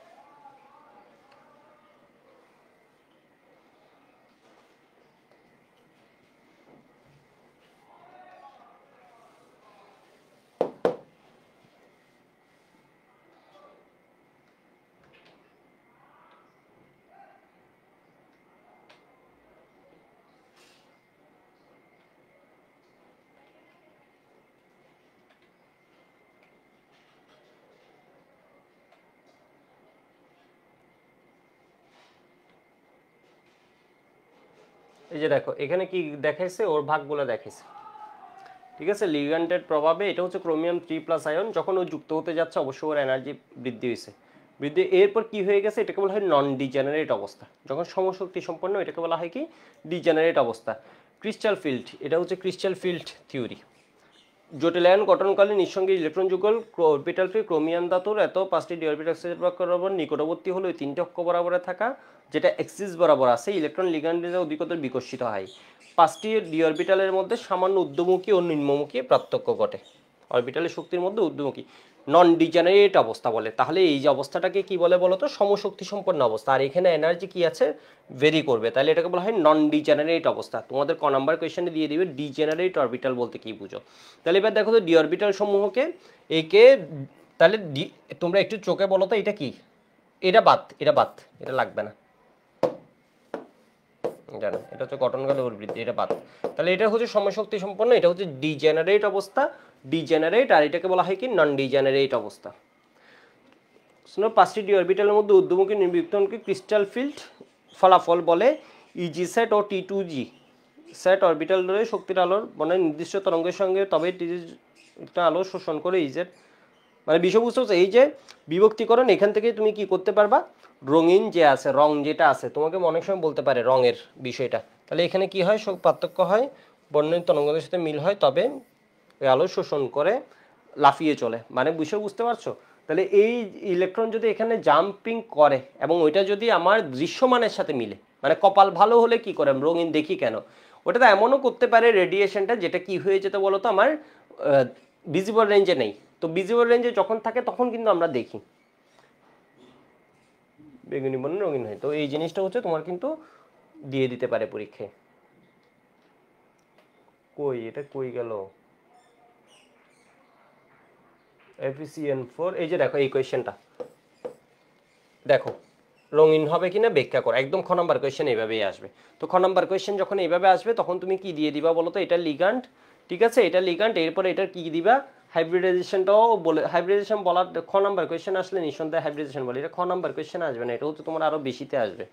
এই যে দেখো এখানে কি দেখাইছে, ওর ভাগগুলো দেখাইছে, ঠিক আছে। লিগ্যান্ডের প্রভাবে এটা হচ্ছে ক্রোমিয়াম 3+ আয়ন, যখন ও যুক্ত হতে যাচ্ছে অবশ্যই ওর এনার্জি বৃদ্ধি হয়েছে, বৃদ্ধি এরপর কি হয়ে গেছে, এটাকে বলা হয় নন ডিজেনারেট অবস্থা। যখন সমশক্তি সম্পন্ন এটাকে বলা হয় কি ডিজেনারেট অবস্থা। ক্রিস্টাল ফিল্ড, এটা হচ্ছে ক্রিস্টাল ফিল্ড থিওরি। জটিলায়ন গঠনকালে নিঃসঙ্গে ইলেকট্রন যুগল অরবিটালটি ক্রোমিয়াম ধাতুর এত 5টি ডি অরবিটাল বরাবর নিকটবর্তী হলে 3টে অক্ষ বরাবরে থাকা যেটা এক্সিস বরাবর আছে ইলেকট্রন লিগ্যান্ডে অধিকতর বিকশিত হয়। 5টি ডি অরবিটালের মধ্যে সামান্য ঊর্ধ্বমুখী ও নিম্নমুখী পার্থক্য ঘটে। অরবিটালের শক্তির মধ্যে ঊর্ধ্বমুখী নন ডিজেনারেট অবস্থা বলে। তাহলে এই যে অবস্থাটাকে কি বলে বলো তো, সমশক্তি সম্পন্ন অবস্থা। আর এখানে এনার্জি কি আছে, ভেরি করবে, তাহলে এটাকে বলা হয় নন ডিজেনারেট অবস্থা। তোমাদের ক নাম্বার কোয়েশ্চেনে দিয়ে দিবে ডিজেনারেট অরবিটাল বলতে কি বুঝো। তাহলে এবার দেখো তো ডি অরবিটাল সমূহকে একে, তাহলে তোমরা একটু চোখে বলো তো এটা কি, এটা বাদ, এটা বাদ, এটা লাগবে না, জানো এটা হচ্ছে গঠনকালে বৃদ্ধি, এটা বাদ। তাহলে এটা হচ্ছে সমশক্তি সম্পন্ন, এটা হচ্ছে ডিজেনারেট অবস্থা, ডিজেনারেট। আর এটাকে বলা হয় কি নন ডিজেনারেট অবস্থা। 5টি ডি অরবিটালের মধ্যে ঊর্ধ্বমুখী নির্বিক্তনকে ক্রিস্টাল ফিল্ড ফলাফল বলে। ইজি সেট ও T2G সেট অরবিটাল ধরে শক্তির আলোর মানে নির্দিষ্ট তরঙ্গের সঙ্গে তবে একটা আলো শোষণ করে ইজেট, মানে বিষয়বস্তু হচ্ছে এই যে বিভক্তিকরণ। এখান থেকে তুমি কি করতে পারবা, রঙিন যে আছে, রং যেটা আছে, তোমাকে অনেক সময় বলতে পারে রঙের বিষয়টা। তাহলে এখানে কি হয়, পার্থক্য হয়, বর্ণিত তরঙ্গের সাথে মিল হয়, তবে ওই আলো শোষণ করে লাফিয়ে চলে, মানে বিষয় বুঝতে পারছো। তাহলে এই ইলেকট্রন যদি এখানে জাম্পিং করে এবং ওইটা যদি আমার দৃশ্যমানের সাথে মিলে, মানে কপাল ভালো হলে কি করে রঙিন দেখি কেন, ওটা তো এমনও করতে পারে রেডিয়েশনটা যেটা কি হয়ে যেতে বলো তো আমার ভিজিবল রেঞ্জে নেই। তো ভিজিবল রেঞ্জে যখন থাকে তখন কিন্তু আমরা দেখি বেগুনি বর্ণের রঙিন হয়। তো এই জিনিসটা হচ্ছে তোমার কিন্তু দিয়ে দিতে পারে পরীক্ষায়। কই এটা কই গেল, FeCN4, এই যে দেখো এই কোয়েশ্চেনটা দেখো, রঙিন হবে কিনা ব্যাখ্যা করো, একদম খ নাম্বার কোয়েশ্চেন এইভাবেই আসবে। তো খ নাম্বার কোয়েশ্চেন যখন এইভাবে আসবে তখন তুমি কি দিয়ে দিবা বলো তো, এটা লিগ্যান্ড, ঠিক আছে, এটা লিগ্যান্ড, এরপরে এটা কি দিবা হাইব্রিডাইজেশনটাও বলে। হাইব্রিডাইজেশন বলার খ নাম্বার কোয়েশ্চেন আসলে নিঃসন্দেহে হাইব্রিডাইজেশন বলে, এটা খ নাম্বার কোয়েশ্চেন আসবে না, এটা হচ্ছে তোমার আরো বেশিতে আসবে,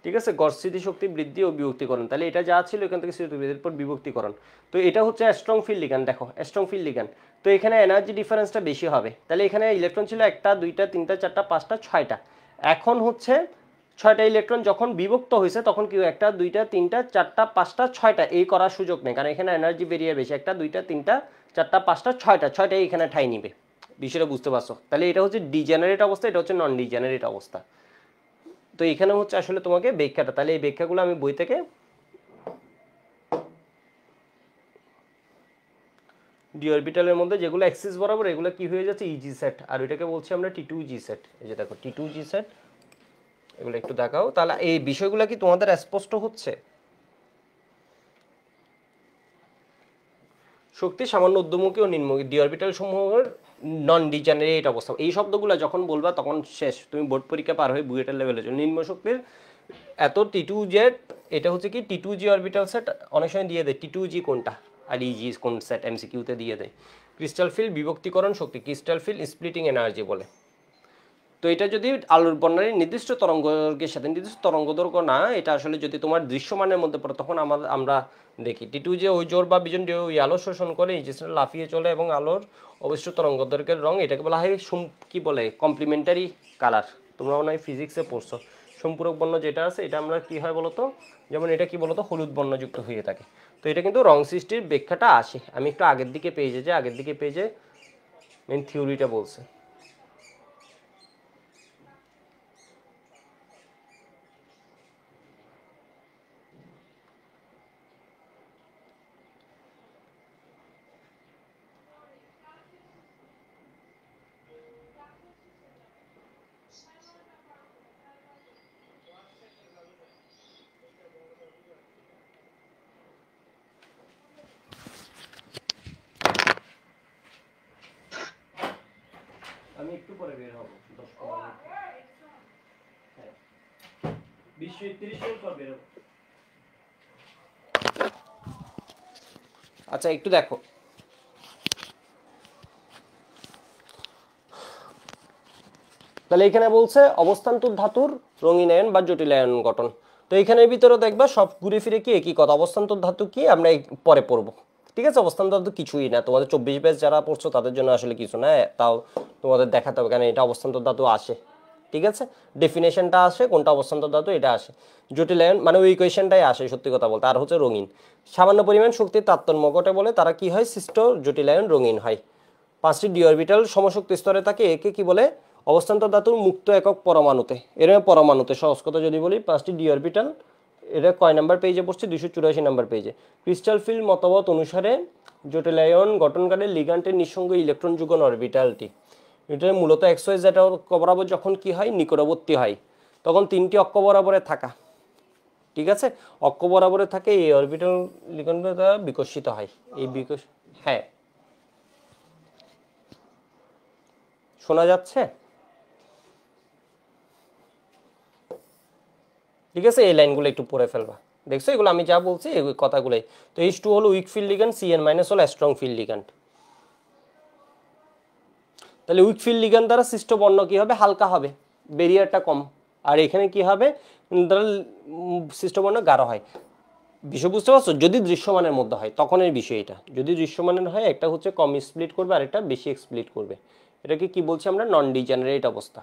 ঠিক আছে। গড় স্মৃতিশক্তি বৃদ্ধি ও বিভক্তিকরণ, তাহলে এটা যা ছিল এখান থেকে স্মৃতিবৃদ্ধির পর বিভক্তিকরণ। তো এটা হচ্ছে স্ট্রং ফিল্ড লিগ্যান্ড, দেখো স্ট্রং ফিল্ড লিগ্যান্ড। তো এখানে এনার্জি ডিফারেন্সটা বেশি হবে, তাহলে এখানে ইলেকট্রন ছিল 1টা 2টা 3টা 4টা 5টা 6টা, এখন হচ্ছে 6টা ইলেকট্রন যখন বিভক্ত হয়েছে তখন কি 1টা 2টা 3টা 4টা 5টা 6টা এই করার সুযোগ নেই, কারণ এখানে এনার্জি বেরিয়ে বেশি, 1টা 2টা 3টা 4টা 5টা 6টাই এখানে ঠাই নিবে। বিষয়টা বুঝতে পারছো। তাহলে এটা হচ্ছে ডিজেনারেট অবস্থা, এটা হচ্ছে নন ডিজেনারেট অবস্থা। তো এখানে হচ্ছে আসলে তোমাকে ব্যাখ্যাটা, তাহলে এই ব্যাখ্যাগুলো আমি বই থেকে ডি অরবিটালের মধ্যে যেগুলো অ্যাক্সিস বরাবর এগুলো কি হয়ে যাচ্ছে ইজি সেট, আর ওইটাকে বলছি আমরা T2G সেট। এই যে দেখো T2G সেট, এগুলো একটু দেখাও, তাহলে এই বিষয়গুলো কি তোমাদের স্পষ্ট হচ্ছে। শক্তি সামান্য ঊর্ধ্বমুখী ও নিম্নমুখী ডি অরবিটাল সমূহের নন ডিজেনারেট অবস্থা, এই শব্দগুলো যখন বলবা তখন শেষ, তুমি বোর্ড পরীক্ষা পার হয়ে বুয়েটের লেভেলে চলো। নিম্ন শক্তির এত T2Z, এটা হচ্ছে কি T2G অরবিটাল সেট, অনেক সময় দিয়ে দেয় T2G কোনটা আর ইজি কোন সেট, MCQতে দিয়ে দেয়। ক্রিস্টাল ফিল্ড বিভক্তিকরণ শক্তি, ক্রিস্টাল ফিল্ড স্প্লিটিং এনার্জি বলে। তো এটা যদি আলোর বর্ণালীর নির্দিষ্ট তরঙ্গের সাথে, নির্দিষ্ট তরঙ্গদৈর্ঘ্য না, এটা আসলে যদি তোমার দৃশ্যমানের মধ্যে পড়ে তখন আমরা দেখি T2 ওই জোর বা বিজন ওই আলো শোষণ করে এই যে লাফিয়ে চলে এবং আলোর অবশিষ্ট তরঙ্গদৈর্ঘ্যের রং, এটাকে বলা হয় কি বলে কমপ্লিমেন্টারি কালার। তোমরা মনে হয় ফিজিক্সে পড়ছো সম্পূরক বর্ণ যেটা আছে এটা আমরা কি হয় বলতো, যেমন এটা কি বলতো হলুদ বর্ণযুক্ত হয়ে থাকে। তো এটা কিন্তু রং সৃষ্টির ব্যাখ্যাটা আসে। আমি একটু আগের দিকে পেজে যাই, আগের দিকে পেজে মেন থিওরিটা বলছে। আমি একটু পরে বের হব, 10-15 মিনিট। হ্যাঁ, 20-30 মিনিট পর বের হব। আচ্ছা একটু দেখো, তাহলে এখানে বলছে অবস্থান্তর ধাতুর রঙিনায়ন বা জটিলায়ন গঠন। তো এখানের ভিতরে দেখবা সব ঘুরে ফিরে কি একই কথা, অবস্থান্তর ধাতু কি আমরা পরে পড়বো। ঠিক আছে, অবস্থান্তর ধাতু কিছুই না, তোমাদের 24 ব্যাচ যারা পড়ছো তাদের জন্য আসলে কিছু না, তাও তোমাদের দেখাতে হবে কারণ এটা অবস্থান্তর ধাতু আসে। ঠিক আছে, ডেফিনেশনটা আসে কোনটা অবস্থান্তর ধাতু এটা আসে। জটিলায়ন মানে ওই ইকুয়েশনটাই আসে সত্যি কথা বলতে। আর হচ্ছে রঙিন, সামান্য পরিমাণ শক্তির তারতম্য ঘটে বলে তারা কি হয় সৃষ্ট জটিলায়ন রঙিন হয়। 5টি ডি অরবিটাল সমশক্তি স্তরে থাকে, একে কি বলে অবস্থান্তর ধাতুর মুক্ত একক পরমাণুতে। এরকম পরমাণুতে সহজ কথা যদি বলি 5টি ডি অরবিটাল, এটা কয় নাম্বার পেজে পড়ছে 284 নাম্বার পেজে। ক্রিস্টাল ফিল্ড মতবাদ অনুসারে জটিলায়ন গঠনকারী লিগ্যান্ডের নিঃসঙ্গ ইলেকট্রন যুগল অরবিটালটি, এটা মূলত XY Z অক্ষ বরাবর যখন কি হয় নিকটবর্তী হয় তখন 3টি অক্ষ বরাবরে থাকা, ঠিক আছে, অক্ষ বরাবরে থাকে এই অরবিটাল লিগ্যান্ড দ্বারা বিকশিত হয়। এই হ্যাঁ শোনা যাচ্ছে? ঠিক আছে, এই লাইনগুলো একটু পড়ে ফেলবা, দেখছো এগুলো আমি যা বলছি এই কথাগুলোই। তো H2 হলো উইক ফিল্ড লিগ্যান্ড, CN- হলো স্ট্রং ফিল্ড লিগ্যান্ড। তাহলে উইক ফিল্ড লিগ্যান্ড দ্বারা সৃষ্ট বর্ণ কি হবে হালকা হবে, ব্যারিয়ারটা কম। আর এখানে কি হবে দ্বারা সৃষ্ট বর্ণ গাঢ় হয়। বিষয় বুঝতে পারছো? যদি দৃশ্যমানের মধ্যে হয় তখন এর বিষয় এটা, যদি দৃশ্যমানের হয় একটা হচ্ছে কম স্প্লিট করবে আর একটা বেশি স্প্লিট করবে। এটাকে কি বলছি আমরা নন ডিজেনারেট অবস্থা।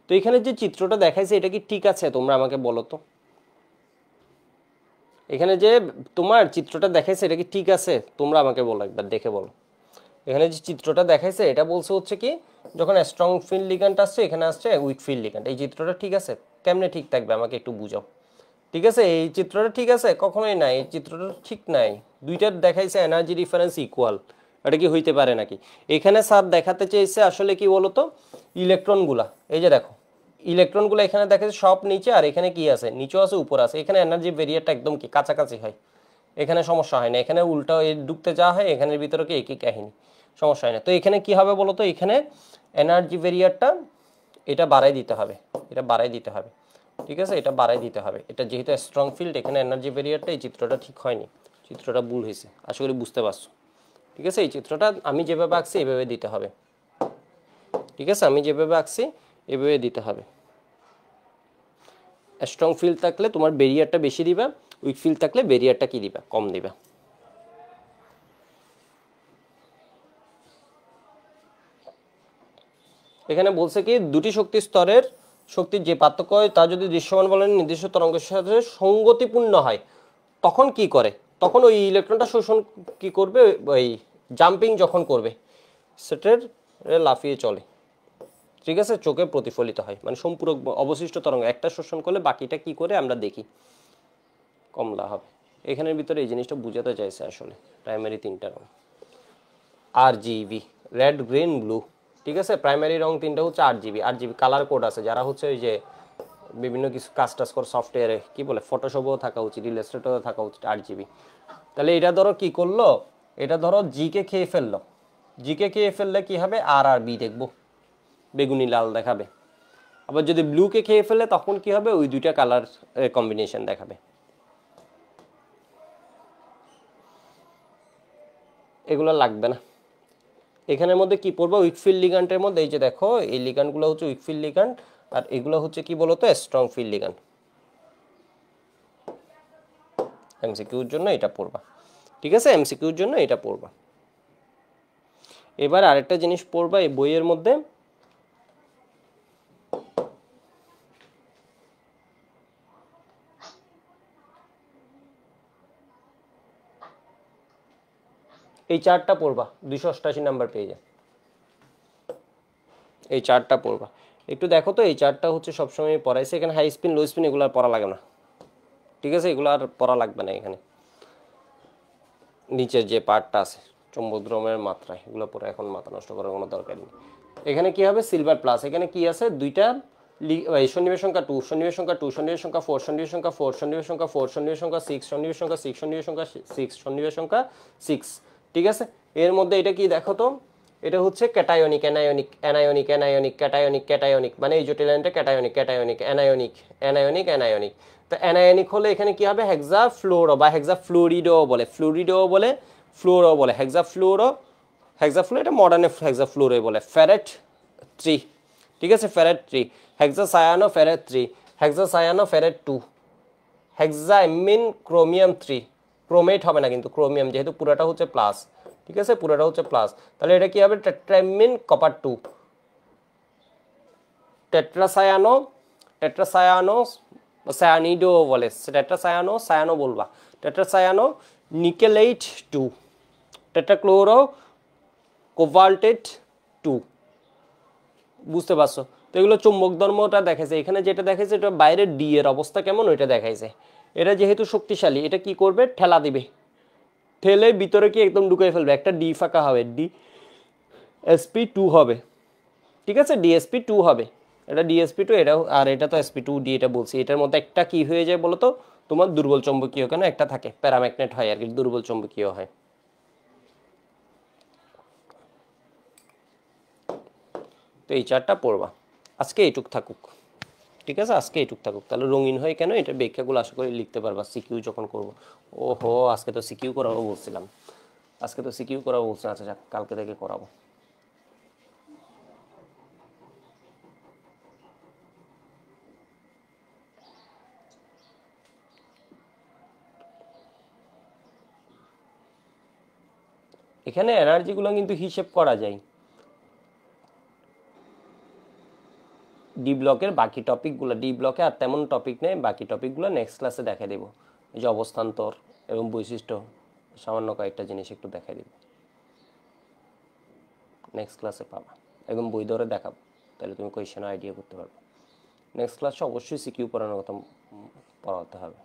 তো এখানে যে চিত্রটা দেখাইছে এটা কি ঠিক আছে তোমরা আমাকে বলো তো, এখানে যে তোমার চিত্রটা দেখাইছে এটা কি ঠিক আছে তোমরা আমাকে বলো, একবার দেখে বলো। এখানে যে চিত্রটা দেখাইছে এটা বলছে হচ্ছে কি যখন স্ট্রং ফিল্ড লিগ্যান্ড আসছে এখানে আসছে উইক ফিল্ড লিগ্যান্ড, এই চিত্রটা ঠিক আছে? কেমনে ঠিক থাকবে আমাকে একটু বুঝাও। ঠিক আছে, এই চিত্রটা ঠিক আছে? কখনোই নাই, এই চিত্রটা ঠিক নাই। দুইটার দেখাইছে এনার্জি ডিফারেন্স ইকুয়াল, এটা কি হইতে পারে নাকি? এখানে স্যার দেখাতে চেয়েছে আসলে কি বলতো ইলেকট্রনগুলা, এই যে দেখো ইলেকট্রনগুলো এখানে দেখাচ্ছে সব নিচে, আর এখানে কি আছে নিচেও আছে উপর আছে, এখানে এনার্জি ভেরিয়ারটা একদম কি কাছাকাছি হয়, এখানে সমস্যা হয় না। এখানে উল্টা ঢুকতে যাওয়া হয়, এখানের ভিতরে কি একই কাহিনী, সমস্যা হয় না। তো এখানে কি হবে বলতো, এখানে এনার্জি ভেরিয়ারটা এটা বাড়াই দিতে হবে, এটা বাড়াই দিতে হবে। ঠিক আছে, এটা বাড়াই দিতে হবে, এটা যেহেতু স্ট্রং ফিল্ড এখানে এনার্জি ভেরিয়ারটা, এই চিত্রটা ঠিক হয়নি, চিত্রটা ভুল হয়েছে, আশা করি বুঝতে পারছো। ঠিক আছে, এই চিত্রটা আমি যেভাবে আঁকছি এভাবে দিতে হবে। ঠিক আছে, আমি যেভাবে আঁকছি এভাবে দিতে হবে। স্ট্রং ফিল্ড থাকলে তোমার ব্যারিয়ারটা বেশি দিবা, উইক ফিল্ড থাকলে ব্যারিয়ারটা কি দিবা কম দিবা। এখানে বলছে কি দুটি শক্তি স্তরের শক্তির যে পার্থক্য হয় তা যদি দৃশ্যমান বলেন নির্দিষ্ট তরঙ্গের সাথে সঙ্গতিপূর্ণ হয় তখন কি করে, তখন ওই ইলেকট্রনটা শোষণ কি করবে, ওই জাম্পিং যখন করবে সেটার লাফিয়ে চলে। ঠিক আছে, চোখে প্রতিফলিত হয়, মানে সম্পূরক অবশিষ্ট তরঙ্গ একটা শোষণ করলে বাকিটা কি করে আমরা দেখি কমলা হবে। এখানের ভিতরে এই জিনিসটা বুঝাতে চাইছে আসলে প্রাইমারি 3টা রং RGB রেড গ্রিন ব্লু। ঠিক আছে, প্রাইমারি রং 3টা হচ্ছে RGB, RGB কালার কোড আছে যারা হচ্ছে ওই যে বিভিন্ন কিছু কাজ টাজ করে সফটওয়্যারে কি বলে ফটোশপেও থাকা উচিত, ইলাস্ট্রেটরও থাকা উচিত RGB। তাহলে এটা ধরো কি করলো, এটা ধরো জিকে খেয়ে ফেললো, জিকে খেয়ে ফেললে কি হবে RRB দেখবো বেগুনি লাল দেখাবে। আবার যদি ব্লুকে খেয়ে ফেলে তখন কি হবে ওই দুইটা কালার কম্বিনেশন দেখাবে। এগুলো লাগবে না। এখানের মধ্যে কি পড়বো উইকফিল্ড লিগ্যান্ডের মধ্যে, এই যে দেখো এই লিগ্যান্ডগুলো হচ্ছে উইকফিল্ড লিগ্যান্ড আর এগুলো হচ্ছে কি বলতো স্ট্রং ফিল্ড লিগ্যান্ড। এমসিকিউর জন্য এটা পড়বা, ঠিক আছে, এমসিকিউর জন্য এটা পড়বা। এবার আরেকটা জিনিস পড়বা এই বইয়ের মধ্যে, এই চারটা পড়বা, 288 নাম্বার পেজে এই চারটা পড়বা। একটু দেখো তো, এই চারটা হচ্ছে সবসময় পড়াইছে এখানে, হাই স্পিন লো স্পিন এগুলো আর পড়া লাগে না, ঠিক আছে, এগুলো আর পড়া লাগবে না। এখানে নিচের যে পার্টটা আছে চৌম্বকদ্রমের মাত্রা, এগুলো পরে এখন মাথা নষ্ট করার কোনো দরকার নেই। এখানে কি হবে, সিলভার প্লাস, এখানে কি আছে দুইটা সন্নিবেশ সংখ্যা 2, সন্নিবেশ সংখ্যা 2, সন্নিবেশ সংখ্যা 4, সন্নিবেশ সংখ্যা 4, সন্নিবেশ সংখ্যা 4, সন্নিবেশ সংখ্যা 6, সন্নিবেশ সংখ্যা 6, সন্নিবেশ সংখ্যা 6, সন্নিবেশ সংখ্যা 6, ঠিক আছে। এর মধ্যে এটা কি দেখো তো, এটা হচ্ছে cationic, anionic, anionic, anionic, cationic, cationic, মানে এই জটিল লাইনটা cationic, cationic, anionic, anionic, anionic. তো অ্যানায়নিক হলে এখানে কি হবে, হেক্সা ফ্লোরো বা হেক্সা ফ্লোরিডো বলে, ফ্লোরিডো বলে, ফ্লোরো বলে, হেক্সা ফ্লোরো, হেক্সা ফ্লোর, এটা মডার্নে হেক্সা ফ্লোরো বলে। ফেরেট 3, ঠিক আছে, ফেরেট 3, হেক্সা সায়ানো ফেরেট 3, হেক্সা সায়ানো ফেরেট 2, হেক্সামিন ক্রোমিয়াম 3, ক্রোমেট হবে না কিন্তু, ক্রোমিয়াম, যেহেতু পুরোটা হচ্ছে প্লাস, ঠিক আছে, পুরোটা হচ্ছে প্লাস, তাহলে এটা কি হবে, টেট্রামিন কপার 2, টেট্রাসায়ানো, টেট্রাসায়ানো সায়ানিডো বলে, টেট্রাসায়ানো, সায়ানো বলবা, টেট্রাসায়ানো নিকেলেট 2, টেট্রাক্লোরো কোভাল্টেট 2, বুঝতে পারছো? তো এগুলো চুম্বক ধর্মটা দেখাইছে, এখানে যেটা দেখাইছে এটা বাইরের ডি এর অবস্থা কেমন ওইটা দেখাইছে। এটা যেহেতু শক্তিশালী, এটা কি করবে, ঠেলা দিবে, ঠেলে ভিতরে কি একদম ঢুকাই ফেলবে, একটা ডি ফাঁকা হবে, ডি SP2 হবে, ঠিক আছে, DSP2 হবে, এটা DSP2, এটা আর এটা তো SP2D, এটা বলছি, এটার মধ্যে একটা কি হয়ে যায় বলো তো, তোমার দুর্বল চৌম্বকীয়, কেন একটা থাকে, প্যারাম্যাগনেট হয় আর কি, দুর্বল চৌম্বকীয় হয়। তো এই চারটা পড়বা, আজকে এইটুক থাকুক, ঠিক আছে, আজকে এইটুক থাকুক, তাহলে রঙিন হয় কেন এটা ব্যাখ্যাগুলো আশা করি লিখতে পারবা সিকিউ যখন করবো। ওহো, আজকে তো সিকিউ করাবো বলছিলাম, আজকে তো সিকিউ করাবো বলছিলাম, আচ্ছা যাক, কালকে থেকে করাবো। এখানে এনার্জিগুলো কিন্তু হিসেব করা যায়, ডি ব্লকের বাকি টপিকগুলো, ডি ব্লকে আর তেমন টপিক নেই, বাকি টপিকগুলো নেক্সট ক্লাসে দেখাই দেবো, এই যে অবস্থান্তর এবং বৈশিষ্ট্য, সামান্য কয়েকটা জিনিস একটু দেখাই দেবো, নেক্সট ক্লাসে পাবা, একদম বই ধরে দেখাবো, তাহলে তুমি কোয়েশ্চেন আইডিয়া করতে পারবে। নেক্সট ক্লাসে অবশ্যই সিকিউ পড়ানোর কথা পড়াতে হবে।